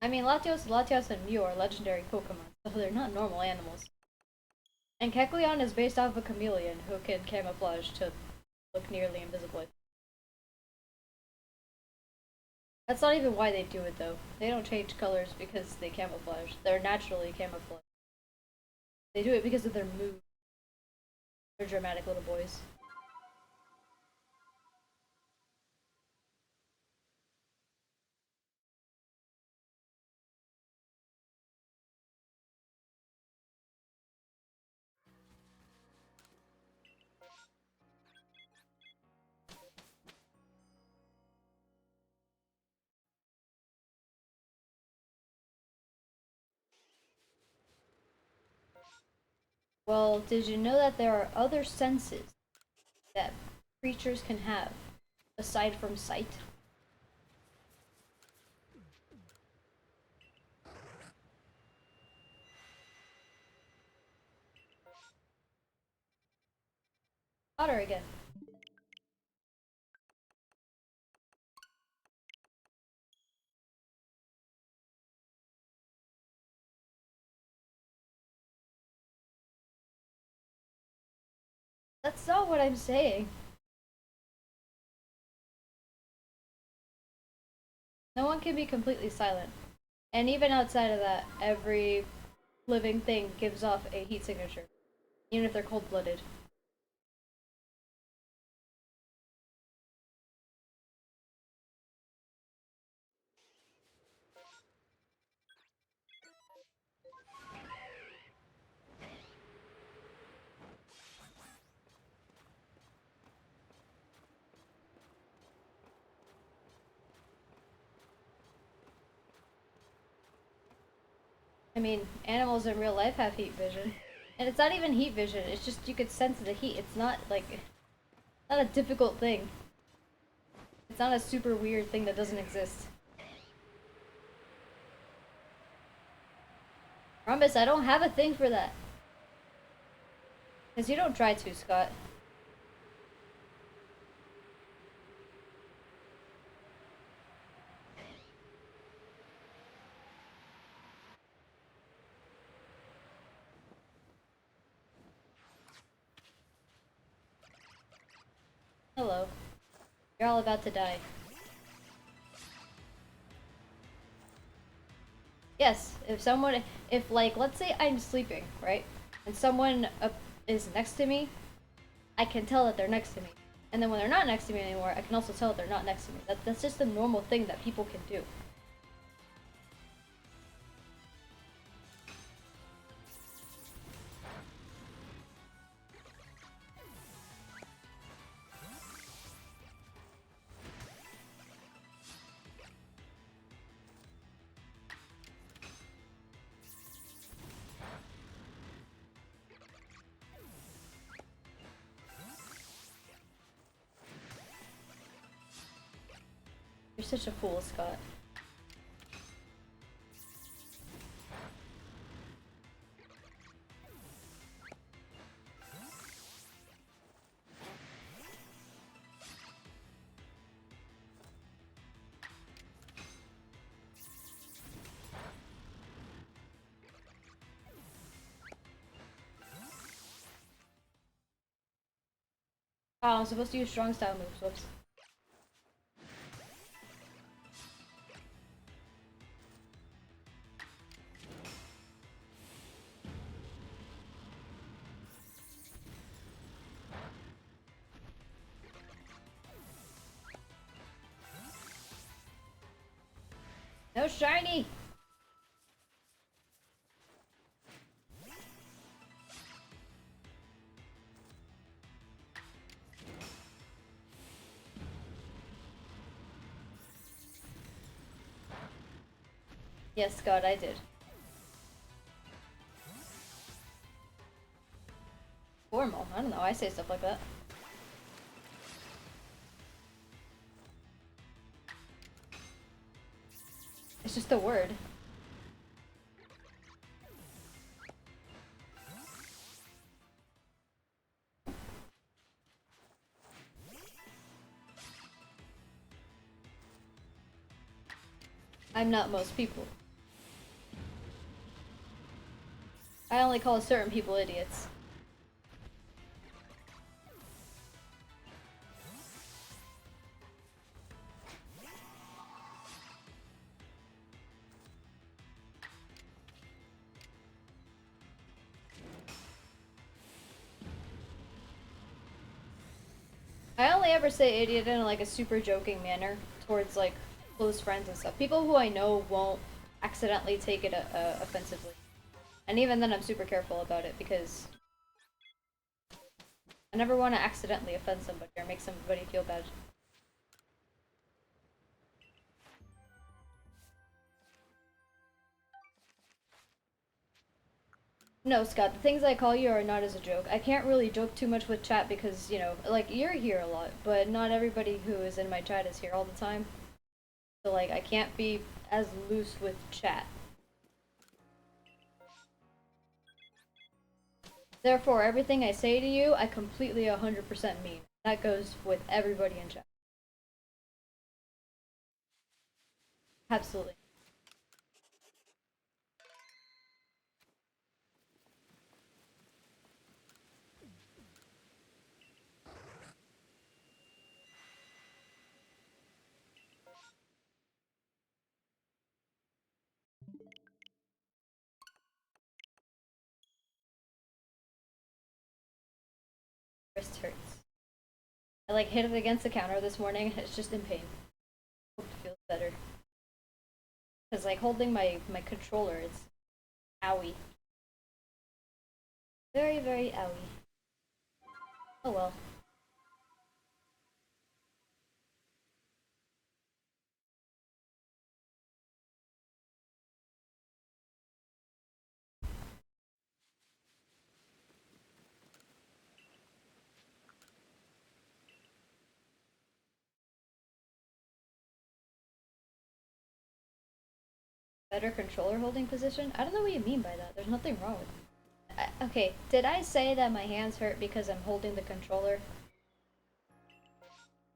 I mean, Latios, and Mew are legendary Pokemon, so they're not normal animals. And Kecleon is based off a chameleon who can camouflage to look nearly invisible. That's not even why they do it though. They don't change colors because they camouflage. They're naturally camouflaged. They do it because of their mood. They're dramatic little boys. Well, did you know that there are other senses that creatures can have aside from sight? Otter again. That's not what I'm saying. No one can be completely silent. And even outside of that, every living thing gives off a heat signature, even if they're cold-blooded. I mean, animals in real life have heat vision. And it's not even heat vision, it's just you could sense the heat. It's not like, not a difficult thing. It's not a super weird thing that doesn't exist. Promise, I don't have a thing for that. Because you don't try to, Scott. Hello. You're all about to die. Yes, if like, let's say I'm sleeping, right? And someone is next to me, I can tell that they're next to me. And then when they're not next to me anymore, I can also tell that they're not next to me. That's just a normal thing that people can do. You're such a fool, Scott. Oh, I'm supposed to use strong style moves. Whoops. No shiny! Yes, Scott, I did. Formal. I don't know. I say stuff like that. It's just a word. I'm not most people. I only call certain people idiots. I only ever say idiot in like a super joking manner towards like close friends and stuff. People who I know won't accidentally take it offensively. And even then I'm super careful about it because I never want to accidentally offend somebody or make somebody feel bad. No, Scott, the things I call you are not as a joke. I can't really joke too much with chat because, you know, like, you're here a lot, but not everybody who is in my chat is here all the time. So, like, I can't be as loose with chat. Therefore, everything I say to you, I completely 100% mean. That goes with everybody in chat. Absolutely. Wrist hurts. I, like, hit it against the counter this morning, and it's just in pain. Hope it feels better. Because, like, holding my controller, it's owie. Very, very owie. Oh well. Better controller holding position? I don't know what you mean by that. There's nothing wrong with it. Okay, did I say that my hands hurt because I'm holding the controller?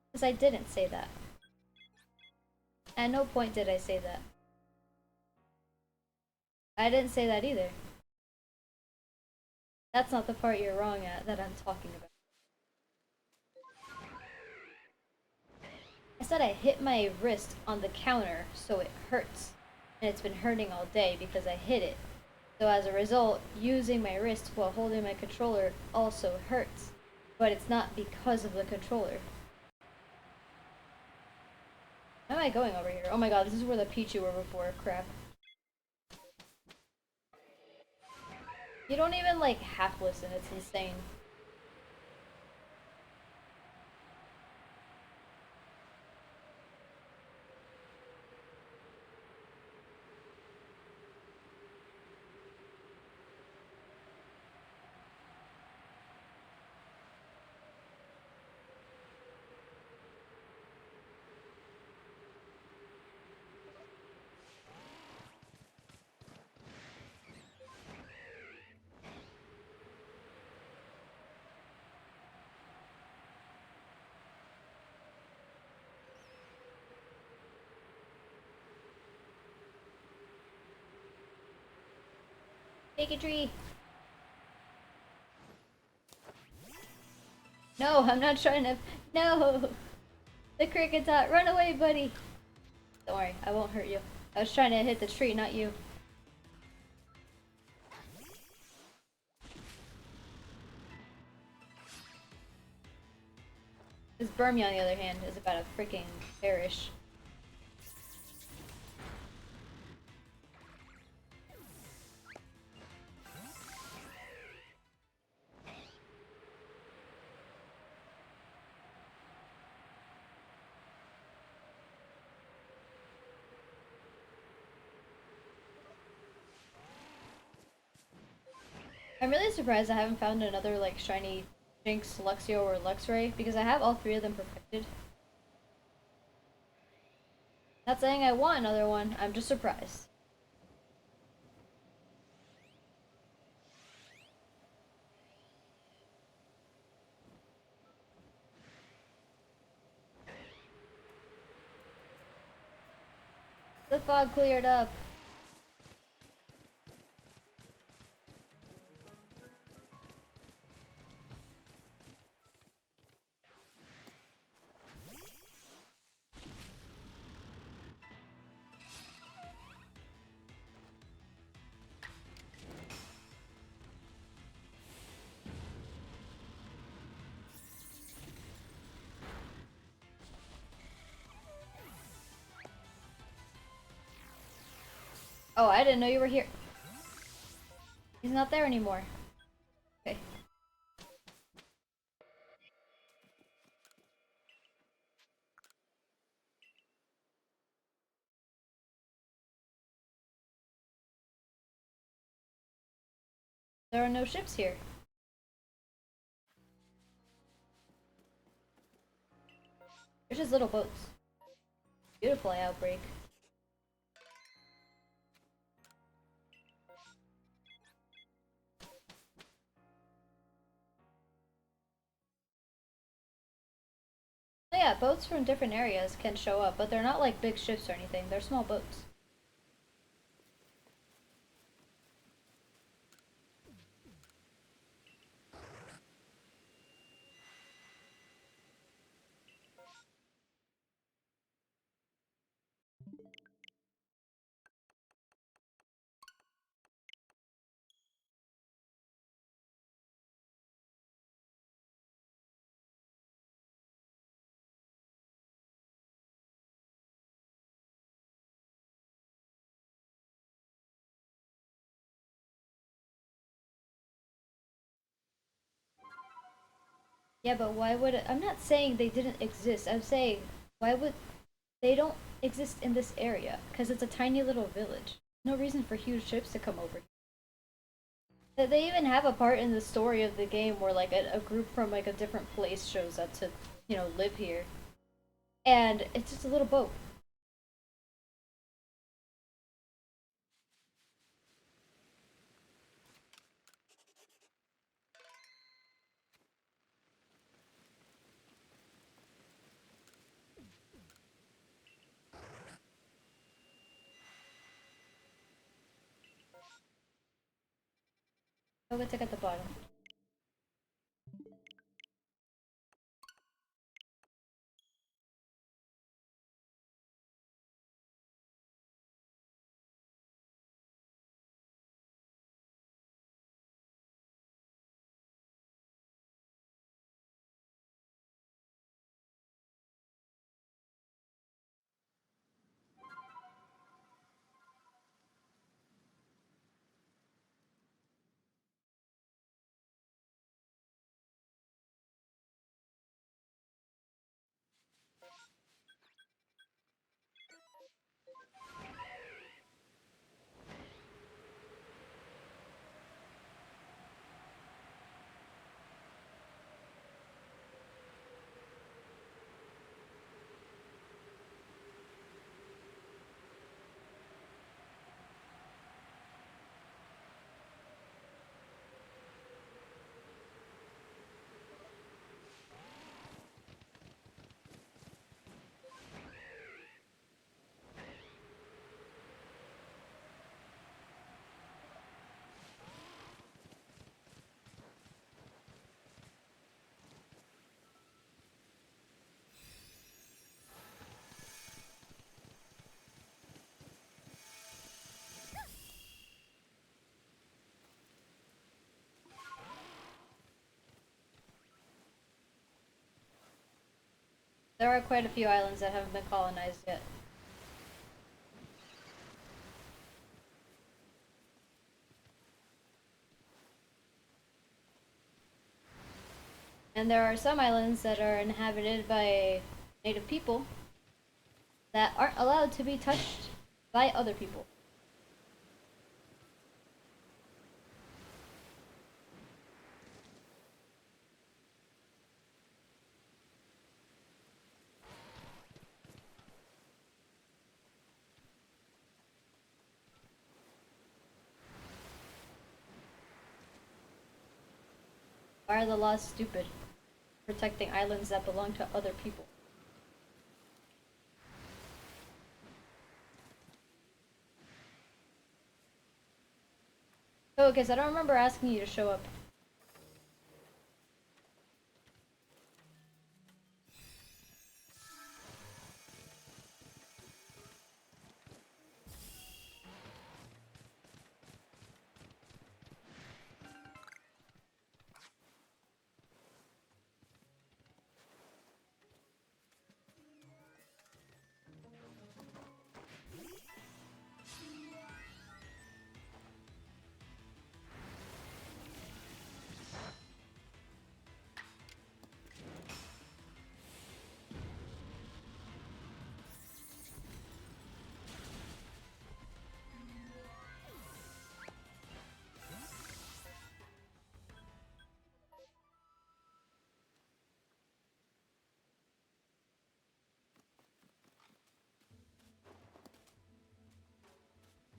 Because I didn't say that. At no point did I say that. I didn't say that either. That's not the part you're wrong at that I'm talking about. I said I hit my wrist on the counter, so it hurts. And it's been hurting all day because I hit it. So as a result, using my wrist while holding my controller also hurts. But it's not because of the controller. How am I going over here? Oh my god, this is where the Pichu were before. Crap. You don't even, like, half listen. It's insane. Take a tree. No, I'm not trying to. No! The cricket's out. Run away, buddy. Don't worry, I won't hurt you. I was trying to hit the tree, not you. This Burmy, on the other hand, is about to freaking perish. I'm really surprised I haven't found another like shiny Jinx, Luxio, or Luxray because I have all three of them perfected. Not saying I want another one, I'm just surprised. The fog cleared up. Oh, I didn't know you were here. He's not there anymore. Okay. There are no ships here. There's just little boats. Beautiful outbreak. Oh yeah, boats from different areas can show up, but they're not like big ships or anything. They're small boats. Yeah, but why would it? I'm not saying they didn't exist. I'm saying why would they don't exist in this area? Because it's a tiny little village. No reason for huge ships to come over. They even have a part in the story of the game where like a group from like a different place shows up to, live here, and it's just a little boat. Oh, it's like at the bottom. There are quite a few islands that haven't been colonized yet. And there are some islands that are inhabited by native people that aren't allowed to be touched by other people. Why are the laws stupid? Protecting islands that belong to other people. Oh, because I don't remember asking you to show up.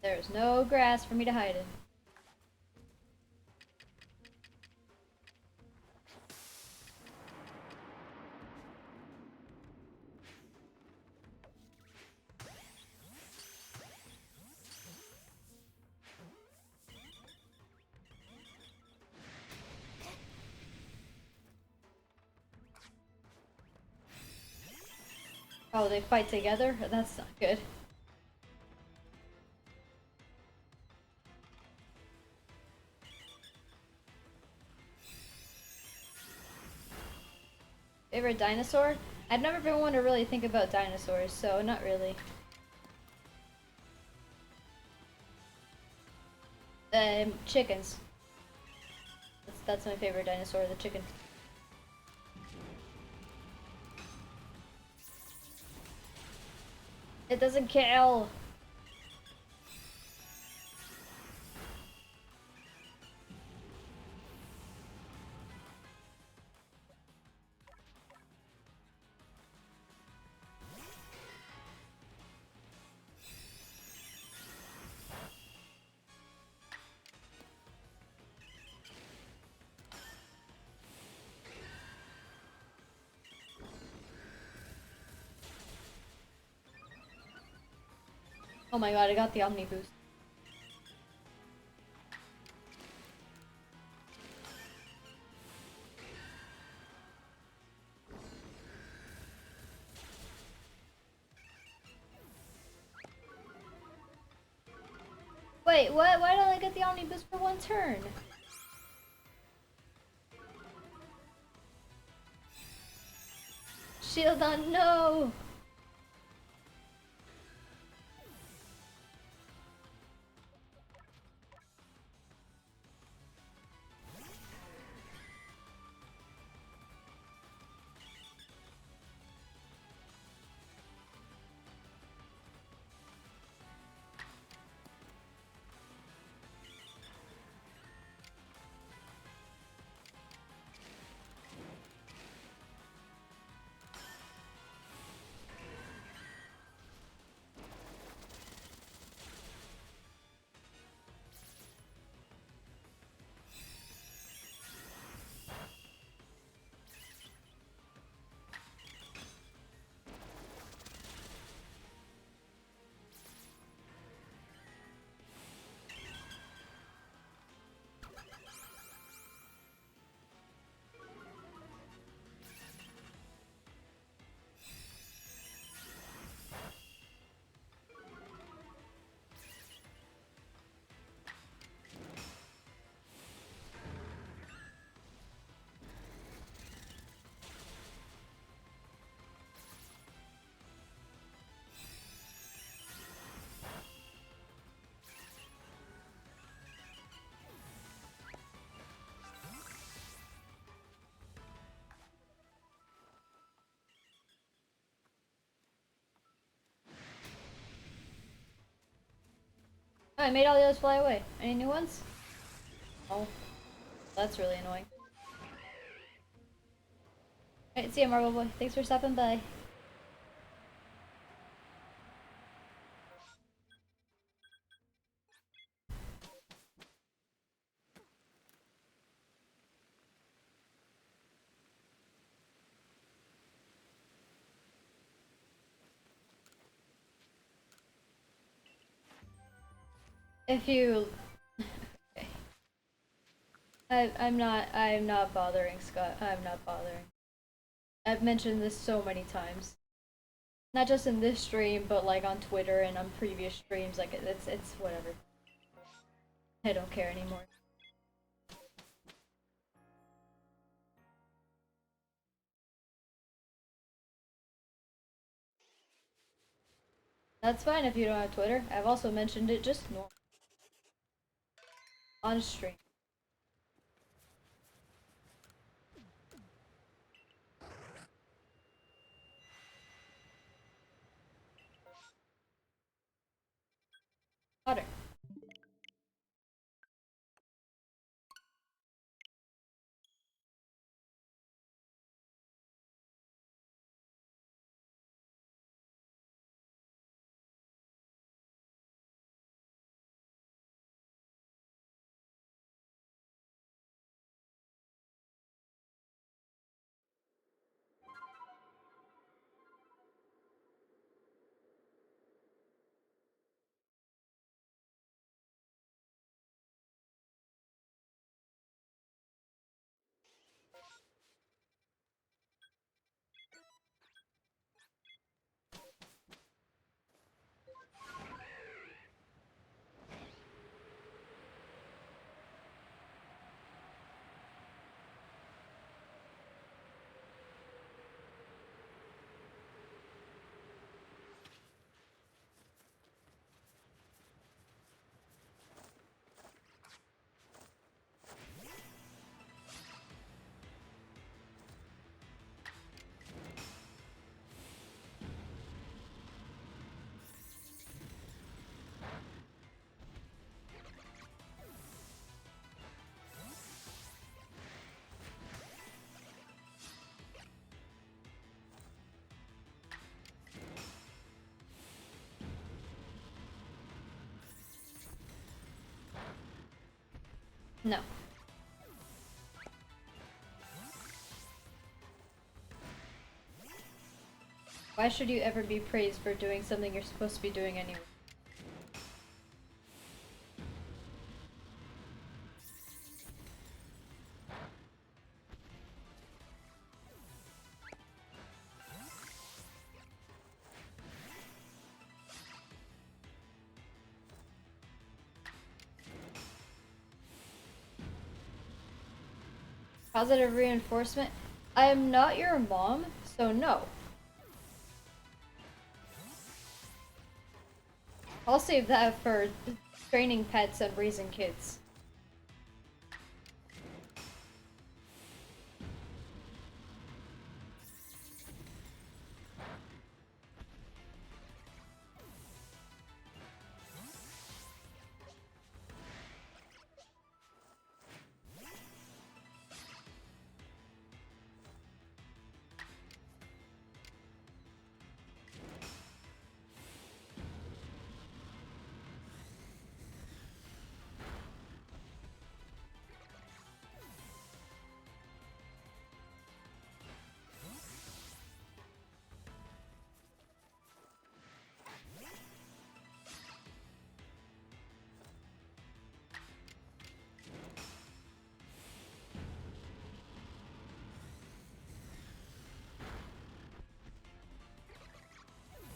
There's no grass for me to hide in. Oh, they fight together? That's not good. Favorite dinosaur? I've never been one to really think about dinosaurs, so not really. Chickens. That's my favorite dinosaur, the chicken. It doesn't kill! Oh my god, I got the Omni boost. Wait, what? Why don't I get the Omni boost for one turn? Shield on, no! Oh, I made all the others fly away. Any new ones? Oh, that's really annoying. Alright, see ya, Marble Boy. Thanks for stopping by. If you... Okay. I'm not bothering, Scott. I'm not bothering. I've mentioned this so many times. Not just in this stream, but like on Twitter and on previous streams. Like, it's whatever. I don't care anymore. That's fine if you don't have Twitter. I've also mentioned it just normal. On stream. Water. No. Why should you ever be praised for doing something you're supposed to be doing anyway? Positive reinforcement? I am not your mom, so no. I'll save that for training pets and raising kids.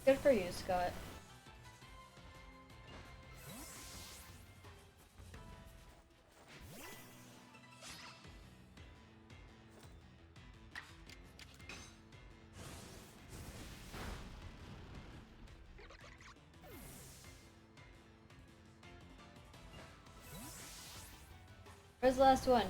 Good for you, Scott. Where's the last one?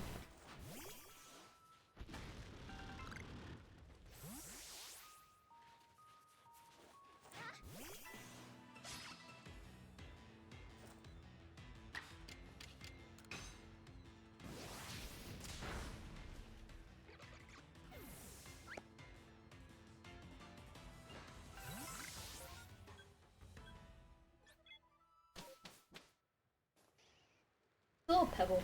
Oh, Pebble.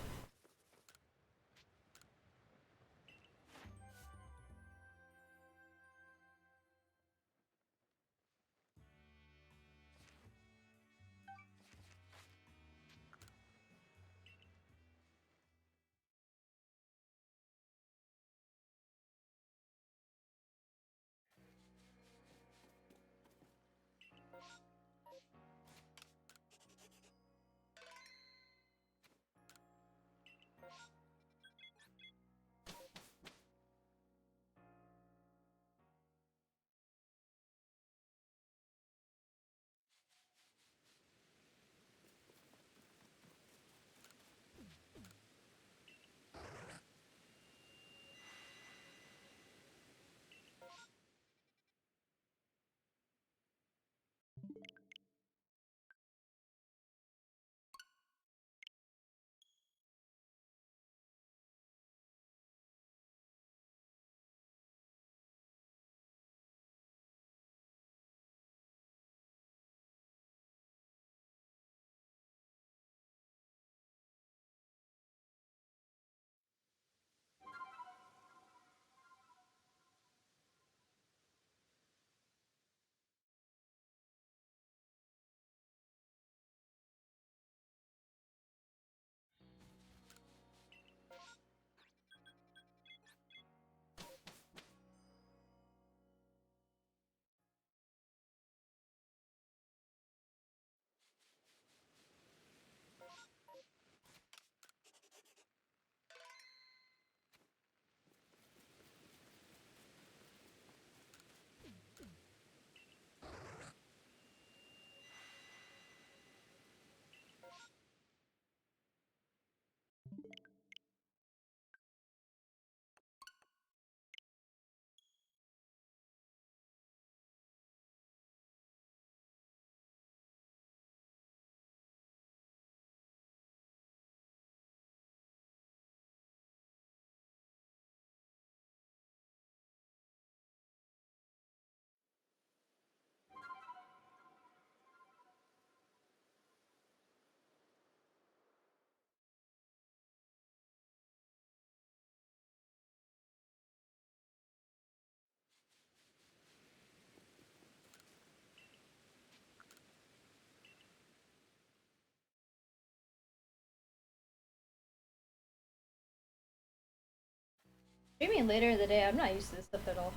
Streaming later in the day, I'm not used to this stuff at all.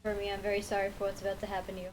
For me, I'm very sorry for what's about to happen to you.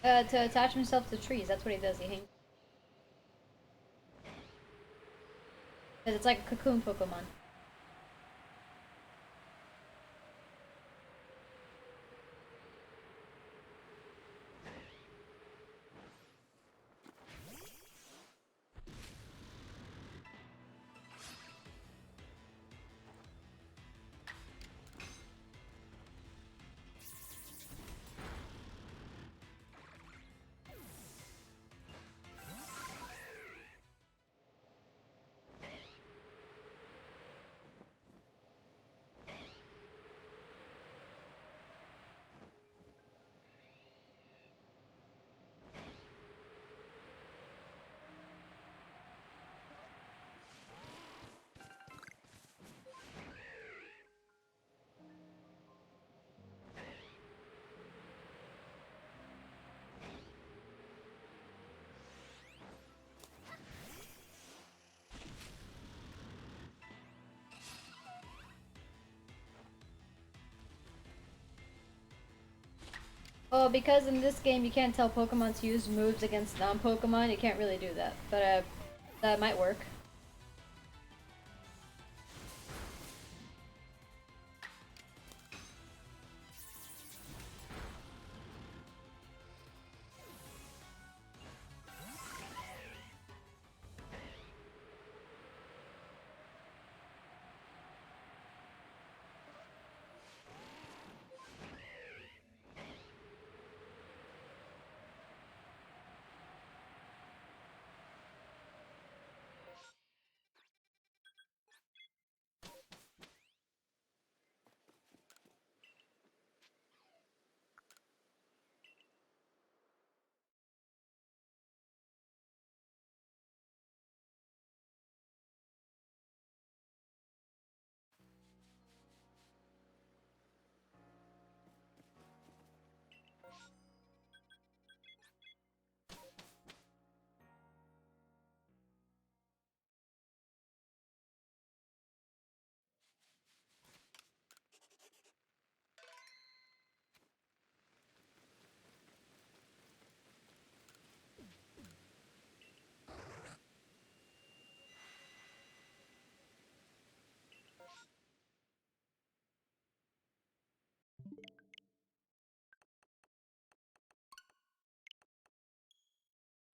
To attach himself to trees. That's what he does. He hangs. Because it's like a cocoon Pokemon. Well, because in this game you can't tell Pokemon to use moves against non-Pokemon, you can't really do that. But that might work.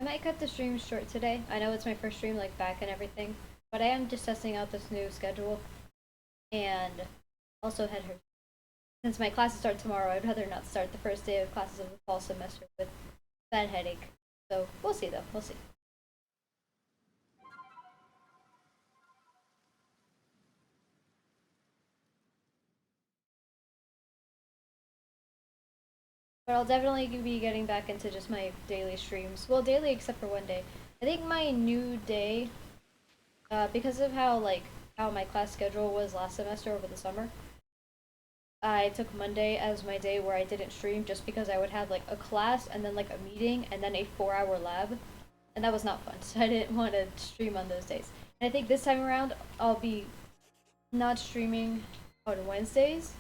I might cut the stream short today. I know it's my first stream, like back and everything, but I am just testing out this new schedule, and also had her. Since my classes start tomorrow, I'd rather not start the first day of classes of the fall semester with bad headache. So we'll see, though. We'll see. But I'll definitely be getting back into just my daily streams. Well, daily except for one day. I think my new day, because of how my class schedule was last semester over the summer, I took Monday as my day where I didn't stream just because I would have like a class and then like a meeting and then a 4 hour lab. And that was not fun, so I didn't want to stream on those days. And I think this time around I'll be not streaming on Wednesdays.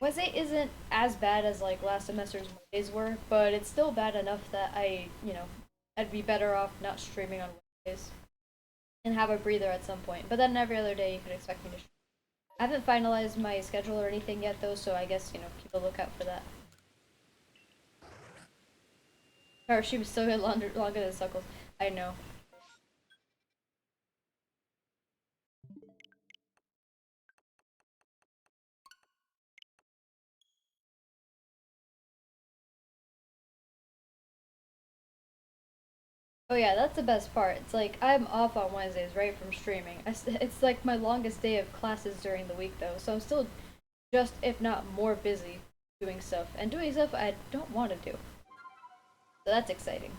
Wednesday isn't as bad as like last semester's Mondays were, but it's still bad enough that I'd be better off not streaming on Wednesdays and have a breather at some point. But then every other day you could expect me to stream. I haven't finalized my schedule or anything yet though, so I guess, keep a lookout for that. Or she was still here longer than Suckles. I know. Oh yeah, that's the best part. It's like I'm off on Wednesdays right from streaming. It's like my longest day of classes during the week though, so I'm still just if not more busy doing stuff and doing stuff I don't want to do. So that's exciting.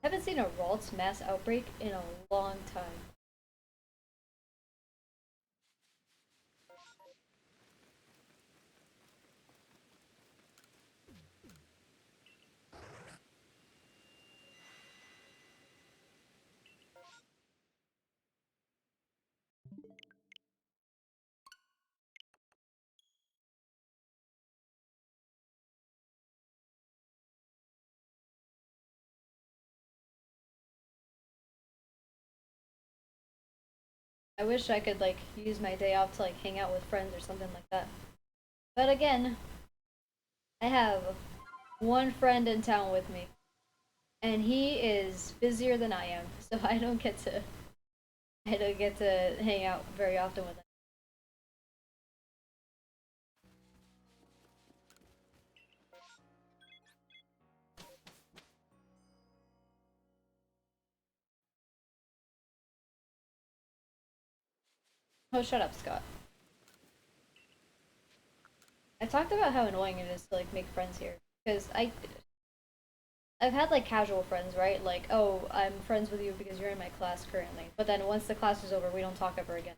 I haven't seen a Ralts mass outbreak in a long time. I wish I could like use my day off to like hang out with friends or something like that. But again, I have one friend in town with me, and he is busier than I am, so I don't get to hang out very often with him. Oh, shut up, Scott. I talked about how annoying it is to like make friends here because I've had like casual friends, right? Like, oh, I'm friends with you because you're in my class currently. But then once the class is over, we don't talk ever again.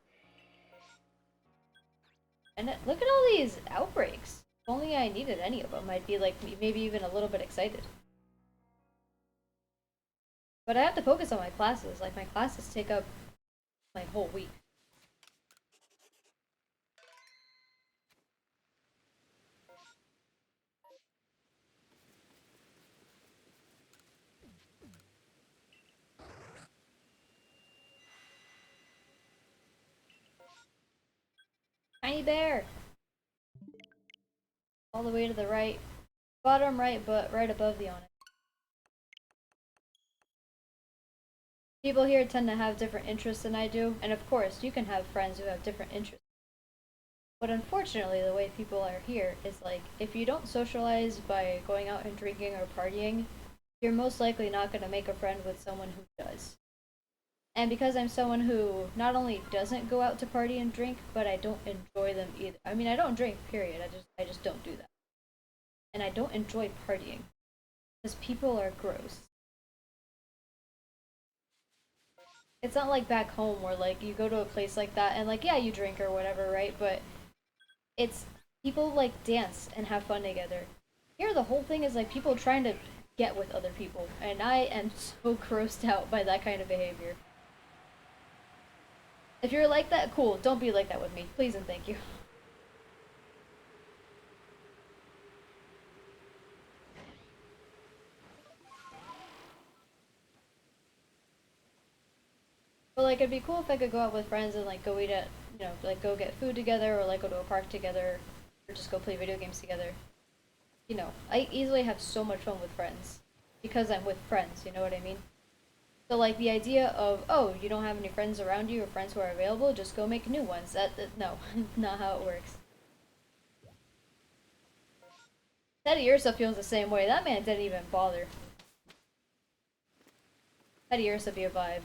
And look at all these outbreaks. If only I needed any of them, I'd be like maybe even a little bit excited. But I have to focus on my classes. Like my classes take up my whole week. Tiny bear, all the way to the right, bottom right, but right above the onyx. People here tend to have different interests than I do, and of course, you can have friends who have different interests. But unfortunately, the way people are here is like, if you don't socialize by going out and drinking or partying, you're most likely not going to make a friend with someone who does. And because I'm someone who not only doesn't go out to party and drink, but I don't enjoy them either. I mean, I don't drink, period. I just don't do that. And I don't enjoy partying because people are gross. It's not like back home where like you go to a place like that and like yeah, you drink or whatever, right? But it's people like dance and have fun together. Here the whole thing is like people trying to get with other people, and I am so grossed out by that kind of behavior. If you're like that, cool. Don't be like that with me. Please and thank you. But like it'd be cool if I could go out with friends and like go eat at like go get food together or like go to a park together or just go play video games together. I easily have so much fun with friends because I'm with friends, you know what I mean? So like the idea of, oh, you don't have any friends around you or friends who are available, just go make new ones. That no, not how it works. Teddy Ursa feels the same way. That man didn't even bother. Teddy Ursa be a vibe.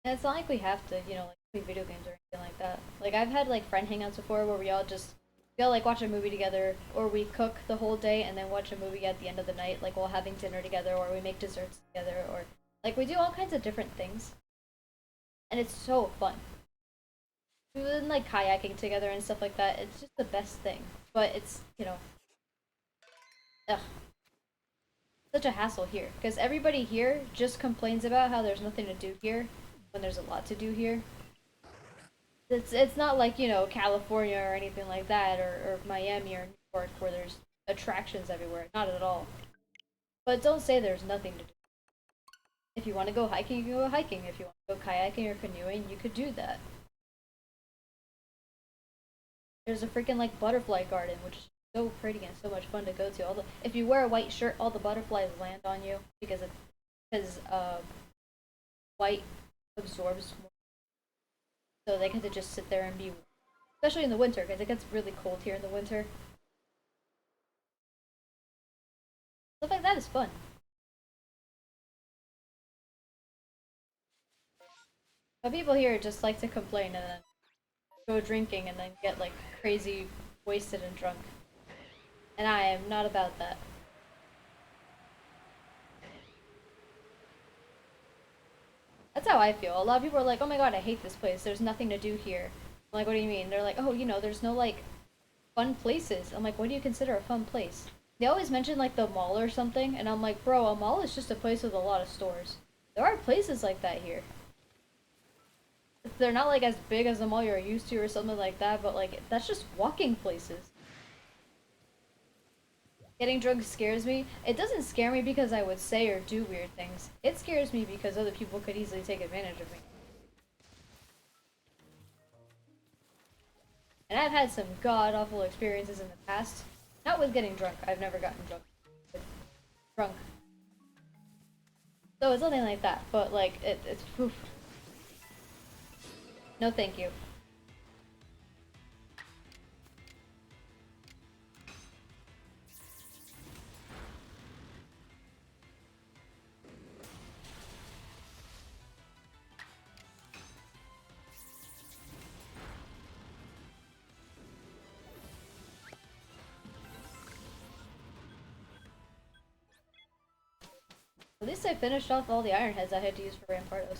And it's not like we have to, like play video games or anything like that. Like I've had like friend hangouts before where we all like watch a movie together, or we cook the whole day and then watch a movie at the end of the night, like while having dinner together, or we make desserts together, or like we do all kinds of different things, and it's so fun. We've been like kayaking together and stuff like that. It's just the best thing. But it's ugh, such a hassle here because everybody here just complains about how there's nothing to do here when there's a lot to do here. It's not like California or anything like that, or Miami or New York where there's attractions everywhere. Not at all. But don't say there's nothing to do. If you want to go hiking, you can go hiking. If you want to go kayaking or canoeing, you could do that. There's a freaking like butterfly garden, which is so pretty and so much fun to go to. If you wear a white shirt, all the butterflies land on you because white absorbs more, so they get to just sit there and be, especially in the winter, because it gets really cold here in the winter. Stuff like that is fun. But people here just like to complain and then go drinking and then get like crazy wasted and drunk. And I am not about that. That's how I feel. A lot of people are like, oh my god, I hate this place. There's nothing to do here. I'm like, what do you mean? They're like, oh, there's no like fun places. I'm like, what do you consider a fun place? They always mention like the mall or something, and I'm like, bro, a mall is just a place with a lot of stores. There are places like that here. They're not like as big as the mall you're used to or something like that, but like that's just walking places. Getting drunk scares me. It doesn't scare me because I would say or do weird things. It scares me because other people could easily take advantage of me. And I've had some god-awful experiences in the past. Not with getting drunk. I've never gotten drunk. But drunk. So it's nothing like that. But, like, it's... Oof. No thank you. At least I finished off all the iron heads I had to use for Rampardos.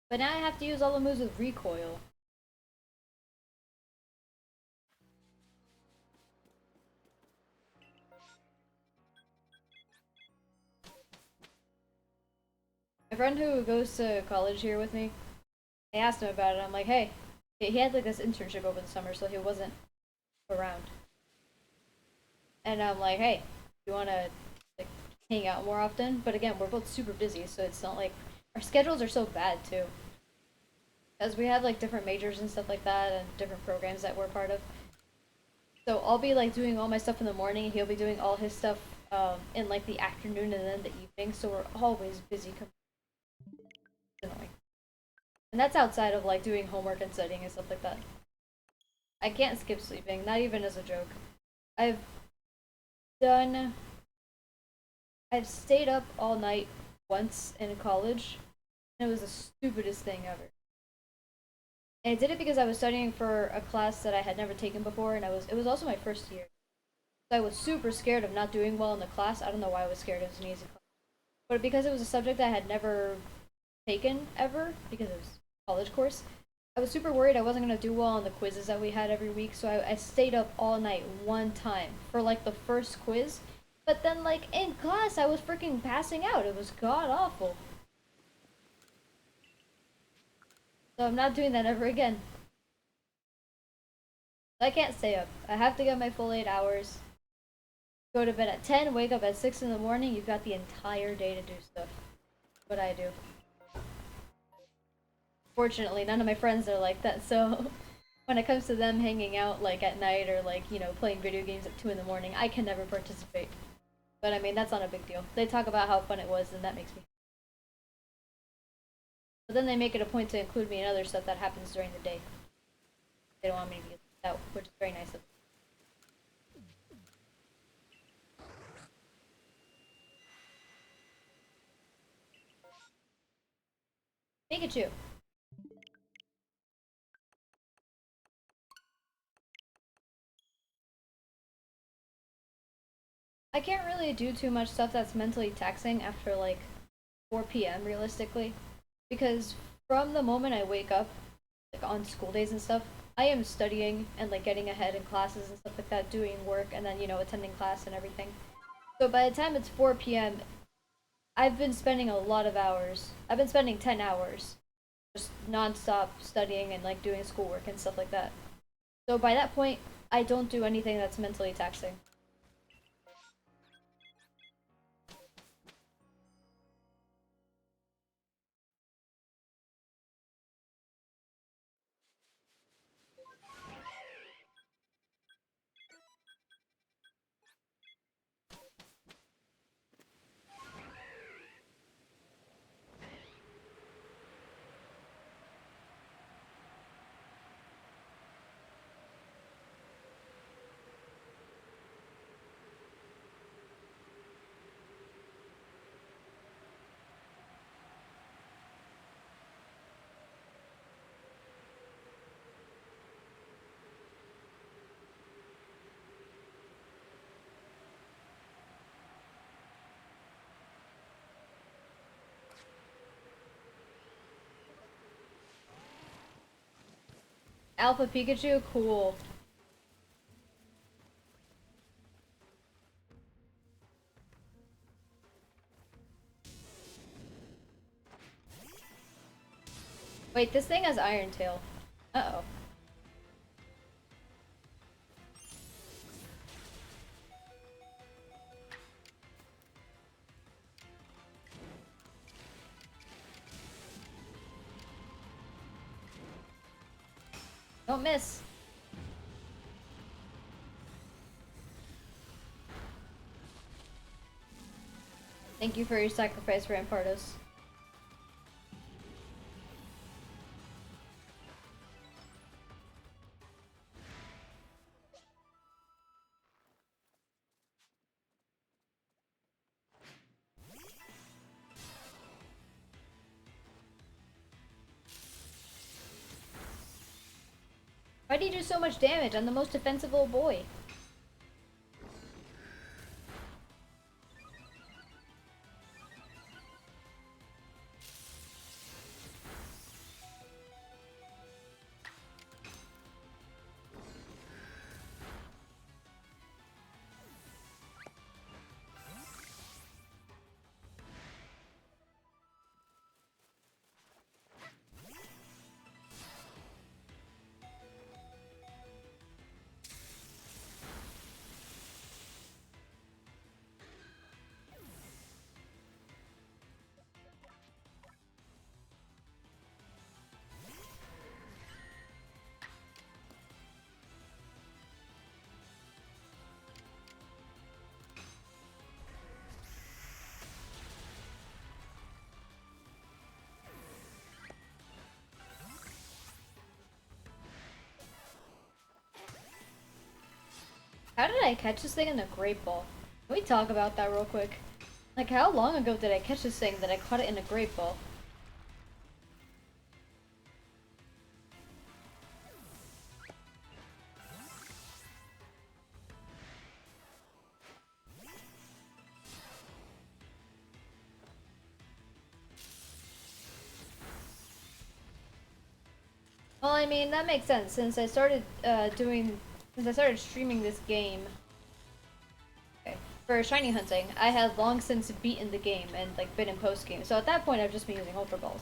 But now I have to use all the moves with recoil. My friend who goes to college here with me, I asked him about it. I'm like, hey, he had like this internship over the summer, so he wasn't around. And I'm like, hey, you wanna like hang out more often? But again, we're both super busy, so it's not like our schedules are so bad too. As we have like different majors and stuff like that and different programs that we're part of. So I'll be like doing all my stuff in the morning, and he'll be doing all his stuff in like the afternoon and then the evening, so we're always busy. Annoying. And that's outside of like doing homework and studying and stuff like that. I can't skip sleeping, not even as a joke. I've done. I've stayed up all night once in college, and it was the stupidest thing ever. And I did it because I was studying for a class that I had never taken before, and it was also my first year. So I was super scared of not doing well in the class. I don't know why I was scared. It was an easy class, but because it was a subject I had never taken ever, because it was a college course, I was super worried I wasn't gonna do well on the quizzes that we had every week. So I stayed up all night one time for like the first quiz, but then like in class I was freaking passing out. It was god awful. So I'm not doing that ever again. I can't stay up. I have to get my full 8 hours. Go to bed at 10, wake up at 6 in the morning. You've got the entire day to do stuff. What I do. Fortunately, none of my friends are like that, so when it comes to them hanging out like at night or like, you know, playing video games at 2 in the morning, I can never participate. But I mean, that's not a big deal. They talk about how fun it was, and that makes me. But then they make it a point to include me in other stuff that happens during the day. They don't want me to be out, which is very nice of them. Pikachu! I can't really do too much stuff that's mentally taxing after like 4 p.m. realistically, because from the moment I wake up, like on school days and stuff, I am studying and like getting ahead in classes and stuff like that, doing work and then, you know, attending class and everything. So by the time it's 4 p.m., I've been spending a lot of hours. I've been spending 10 hours just nonstop studying and like doing schoolwork and stuff like that. So by that point, I don't do anything that's mentally taxing. Alpha Pikachu, cool. Wait, this thing has Iron Tail. Uh-oh. Don't miss. Thank you for your sacrifice, Rampardos. Why do you do so much damage? I'm the most defensive little boy. How did I catch this thing in a great ball? Can we talk about that real quick? Like, how long ago did I catch this thing that I caught it in a great ball? Well, I mean, that makes sense since I started since I started streaming this game. Okay. For shiny hunting, I had long since beaten the game and like been in post game. So at that point, I've just been using Ultra Balls.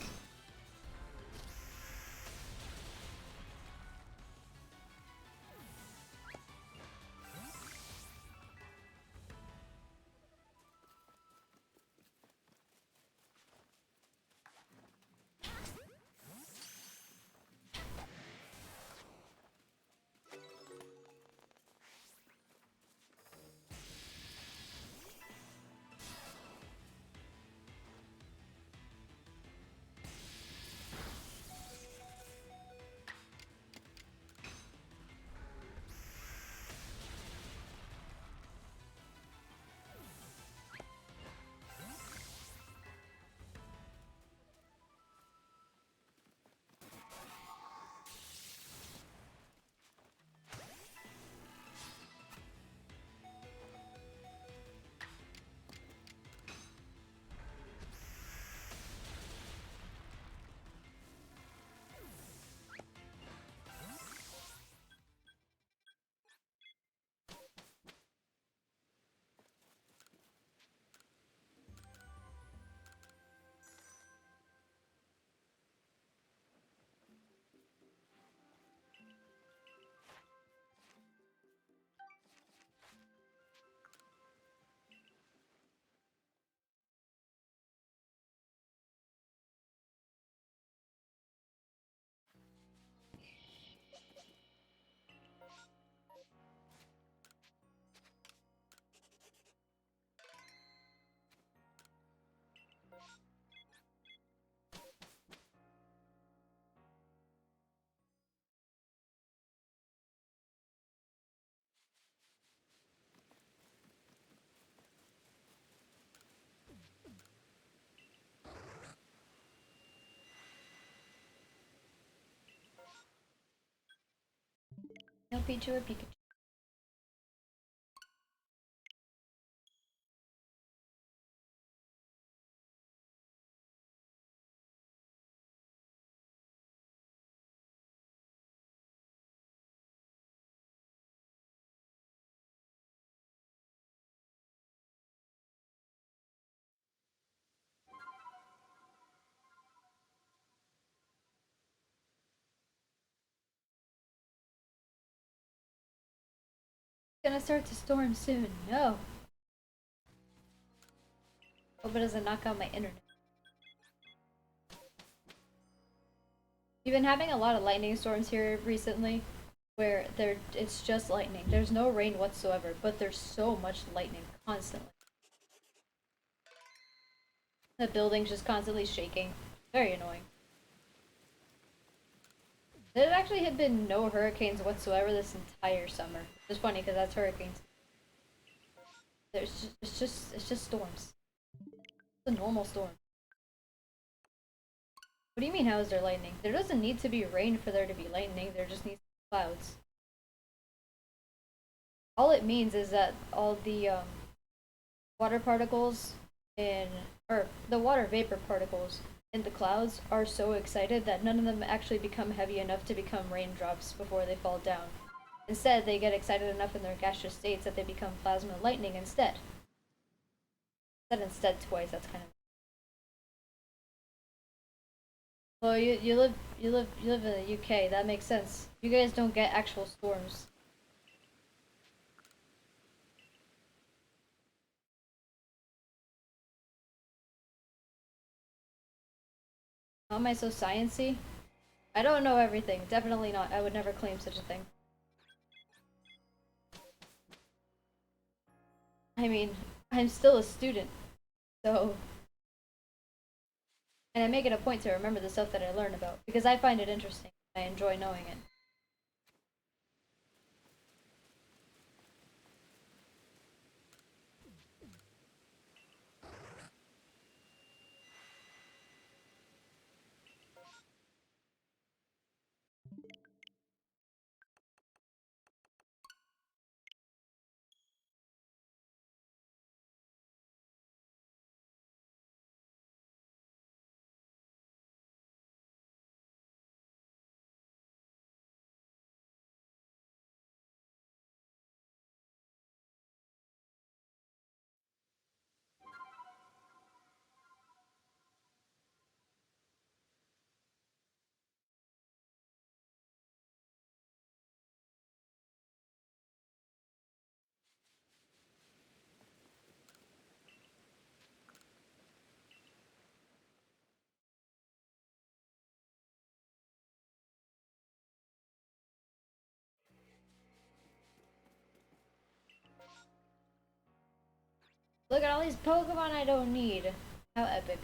No Pichu or Pikachu. Gonna start to storm soon. No. Hope it doesn't knock out my internet. We've been having a lot of lightning storms here recently, where it's just lightning. There's no rain whatsoever, but there's so much lightning constantly. The building's just constantly shaking. Very annoying. There actually had been no hurricanes whatsoever this entire summer. It's funny because that's hurricanes. It's just storms. It's a normal storm. What do you mean, how is there lightning? There doesn't need to be rain for there to be lightning, there just needs to be clouds. All it means is that all the water particles or the water vapor particles in the clouds are so excited that none of them actually become heavy enough to become raindrops before they fall down. Instead, they get excited enough in their gaseous states that they become plasma lightning instead. Said instead twice, that's kind of... Well, you live in the UK. That makes sense. You guys don't get actual storms. How am I so sciencey? I don't know everything. Definitely not. I would never claim such a thing. I mean, I'm still a student, so... And I make it a point to remember the stuff that I learn about, because I find it interesting. I enjoy knowing it. Look at all these Pokemon I don't need. How epic.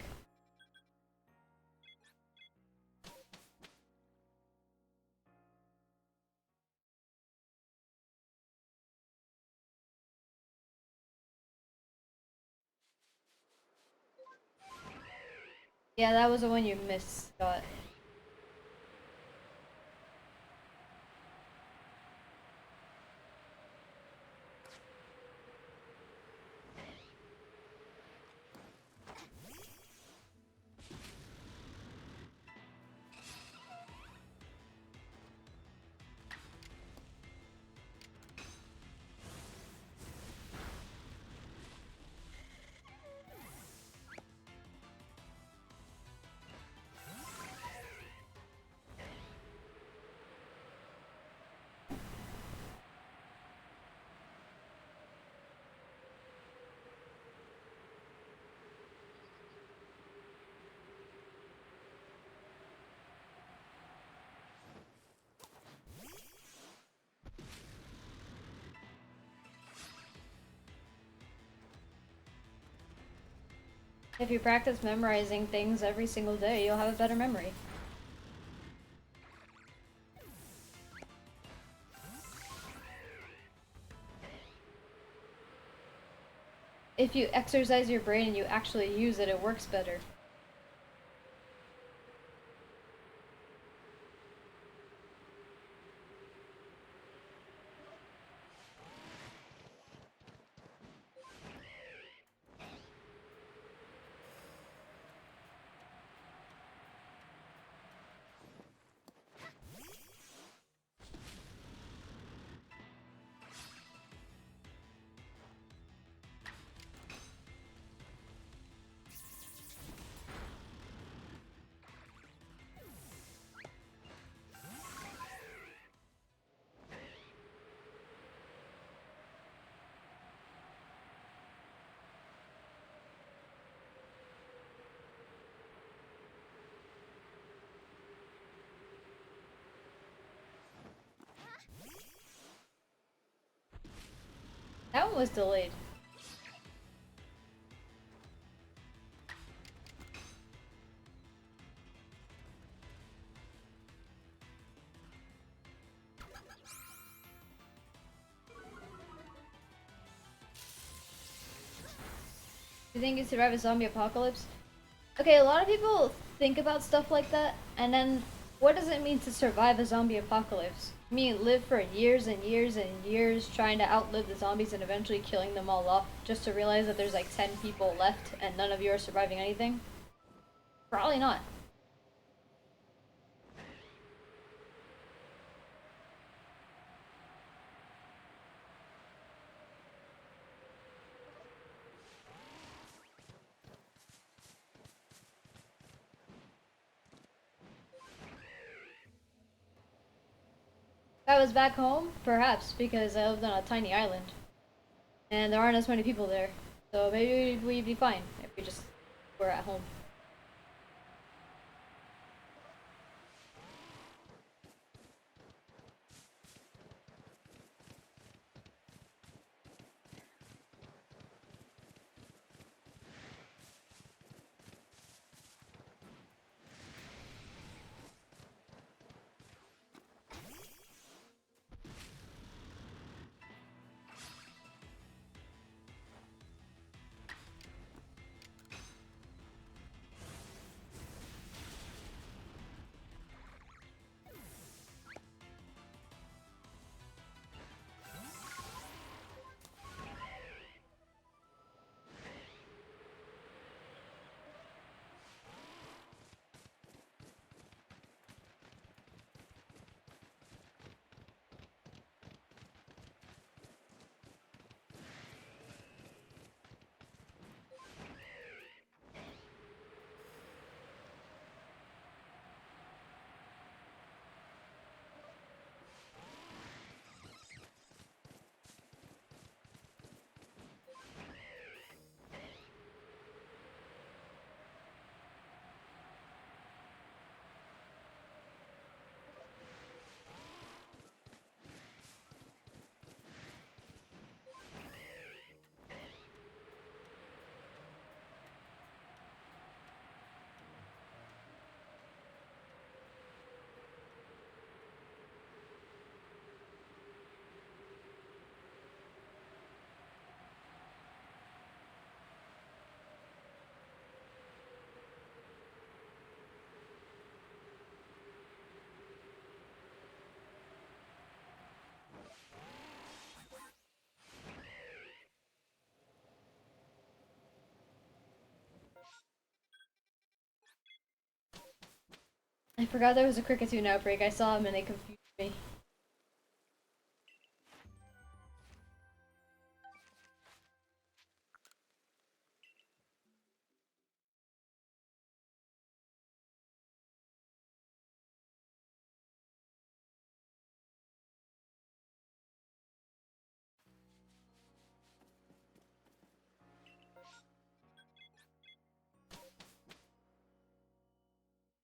Yeah, that was the one you missed, Scott. If you practice memorizing things every single day, you'll have a better memory. If you exercise your brain and you actually use it, it works better. That one was delayed. You think you survive a zombie apocalypse? Okay, a lot of people think about stuff like that, and then what does it mean to survive a zombie apocalypse? You mean live for years and years and years trying to outlive the zombies and eventually killing them all off just to realize that there's like 10 people left and none of you are surviving anything? Probably not. If I was back home, perhaps, because I lived on a tiny island. And there aren't as many people there. So maybe we'd be fine if we just were at home. I forgot there was a Cricketune outbreak. I saw him and they confused me.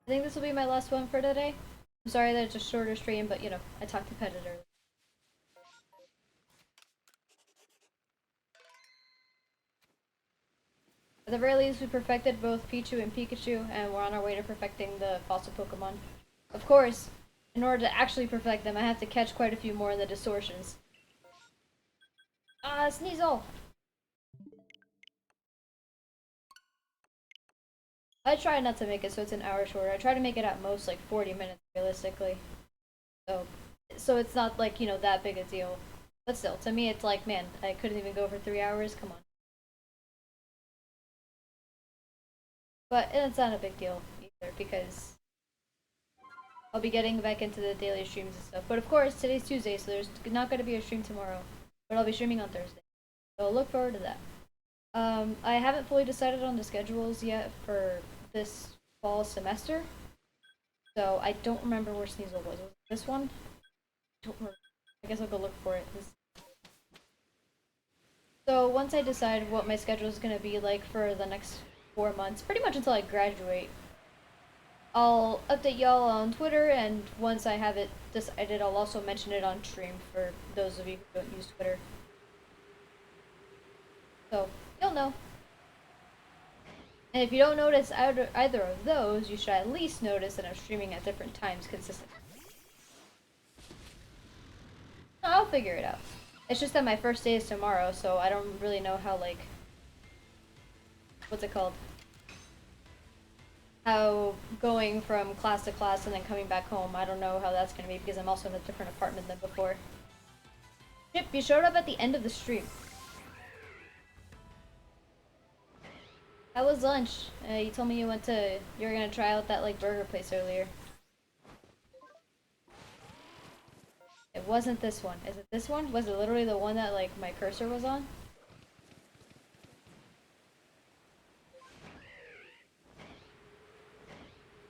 I think this will be my last one for today. I'm sorry that it's a shorter stream, but you know, I talked to Pet earlier. At the very least, we perfected both Pichu and Pikachu, and we're on our way to perfecting the fossil Pokemon. Of course, in order to actually perfect them, I have to catch quite a few more in the distortions. Sneasel! I try not to make it so it's an hour shorter. I try to make it at most like 40 minutes realistically. So, so it's not like, you know, that big a deal. But still, to me, it's like, man, I couldn't even go for 3 hours. Come on. But it's not a big deal either because I'll be getting back into the daily streams and stuff. But of course, today's Tuesday, so there's not going to be a stream tomorrow. But I'll be streaming on Thursday. So look forward to that. I haven't fully decided on the schedules yet for this fall semester. So I don't remember where Sneasel was. Was it this one? I don't remember. I guess I'll go look for it. So once I decide what my schedule is going to be like for the next 4 months, pretty much until I graduate, I'll update y'all on Twitter, and once I have it decided, I'll also mention it on stream for those of you who don't use Twitter. So, you'll know. And if you don't notice either of those, you should at least notice that I'm streaming at different times consistently. I'll figure it out. It's just that my first day is tomorrow, so I don't really know how, like, what's it called? How going from class to class and then coming back home, I don't know how that's gonna be because I'm also in a different apartment than before. Chip, you showed up at the end of the stream. How was lunch? You told me you were gonna try out that, like, burger place earlier. It wasn't this one. Is it this one? Was it literally the one that, like, my cursor was on?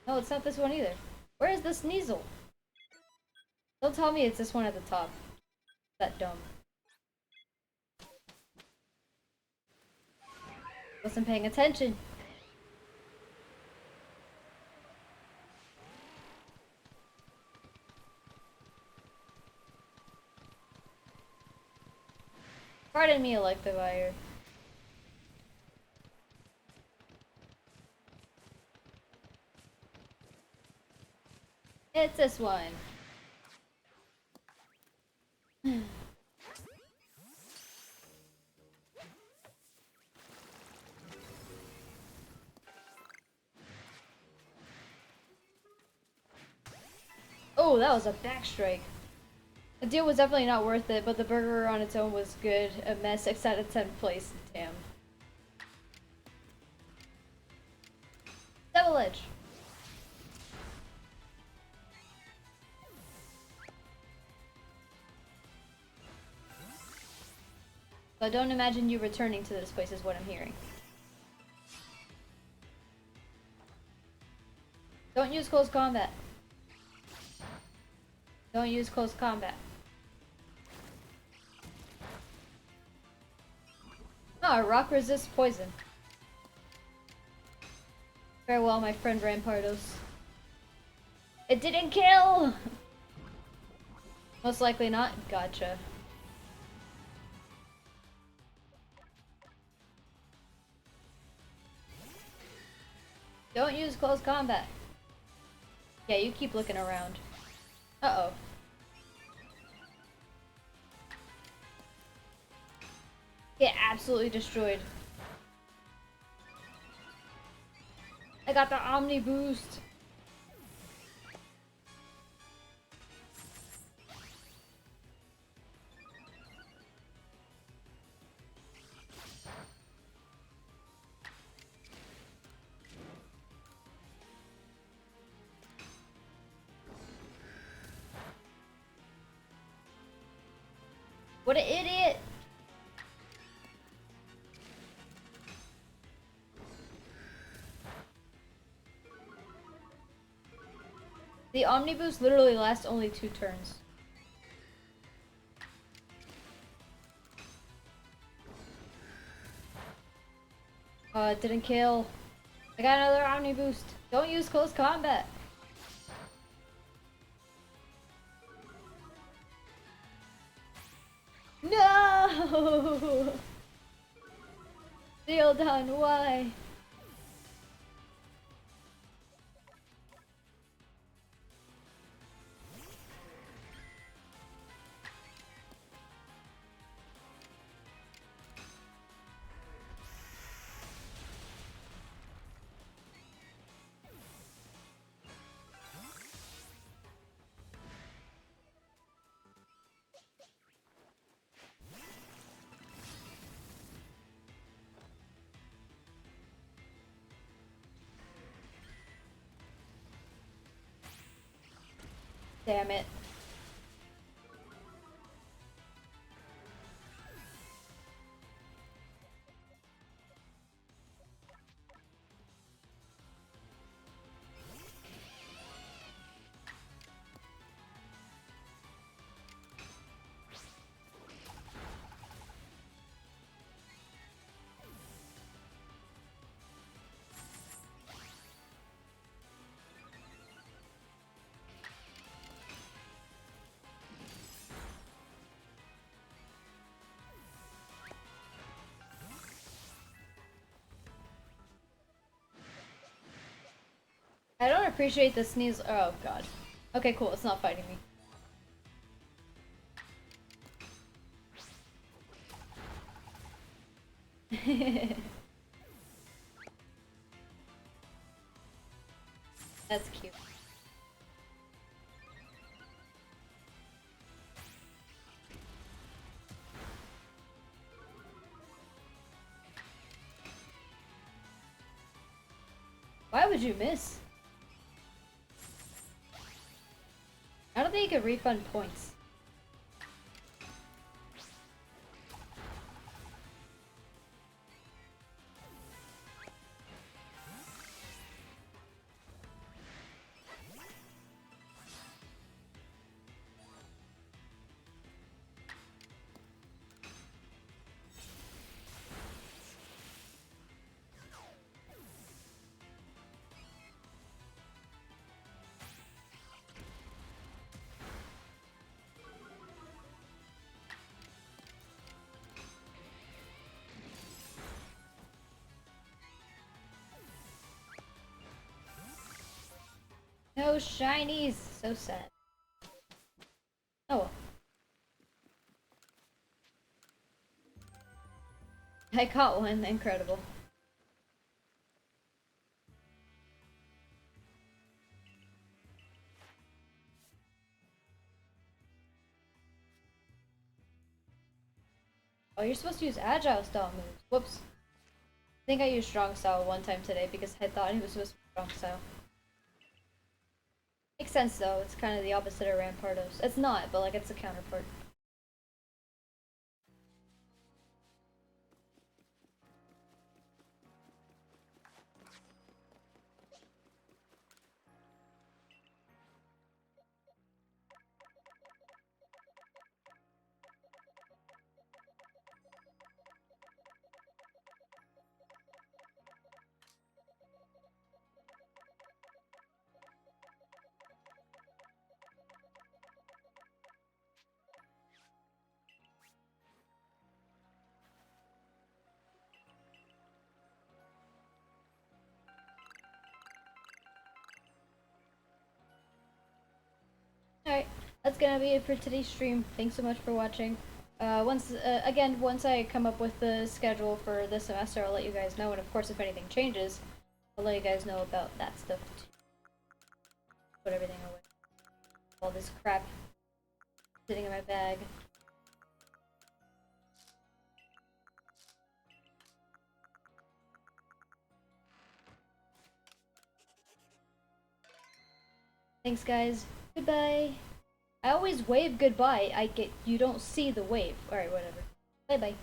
No, it's not this one either. Where is the Sneasel? Don't tell me it's this one at the top. That dumb. Wasn't paying attention. Pardon me, Electivire. It's this one. Oh, that was a backstrike. The deal was definitely not worth it, but the burger on its own was good. A mess, 6 out of 10 place. Damn. Double edge. So I don't imagine you returning to this place is what I'm hearing. Don't use close combat. Don't use close combat. Oh, rock resists poison. Farewell, my friend Rampardos. It didn't kill! Most likely not. Gotcha. Don't use close combat. Yeah, you keep looking around. Uh-oh. Get absolutely destroyed. I got the Omni boost. What an idiot! The Omni boost literally lasts only 2 turns. It didn't kill. I got another Omni boost. Don't use close combat. No! Theodan, why? Damn it. I don't appreciate the sneeze. Oh god. Okay, cool. It's not fighting me. That's cute. Why would you miss? I don't think you can refund points. No shinies! So sad. Oh well. I caught one. Incredible. Oh, you're supposed to use agile style moves. Whoops. I think I used strong style one time today because I thought he was supposed to be strong style. Makes sense though. It's kind of the opposite of Rampardos. It's not, but like it's a counterpart. Alright, that's gonna be it for today's stream. Thanks so much for watching. Once I come up with the schedule for this semester, I'll let you guys know. And of course, if anything changes, I'll let you guys know about that stuff too. Put everything away. All this crap sitting in my bag. Thanks, guys. Goodbye. I always wave goodbye. You don't see the wave. Alright, whatever. Bye bye.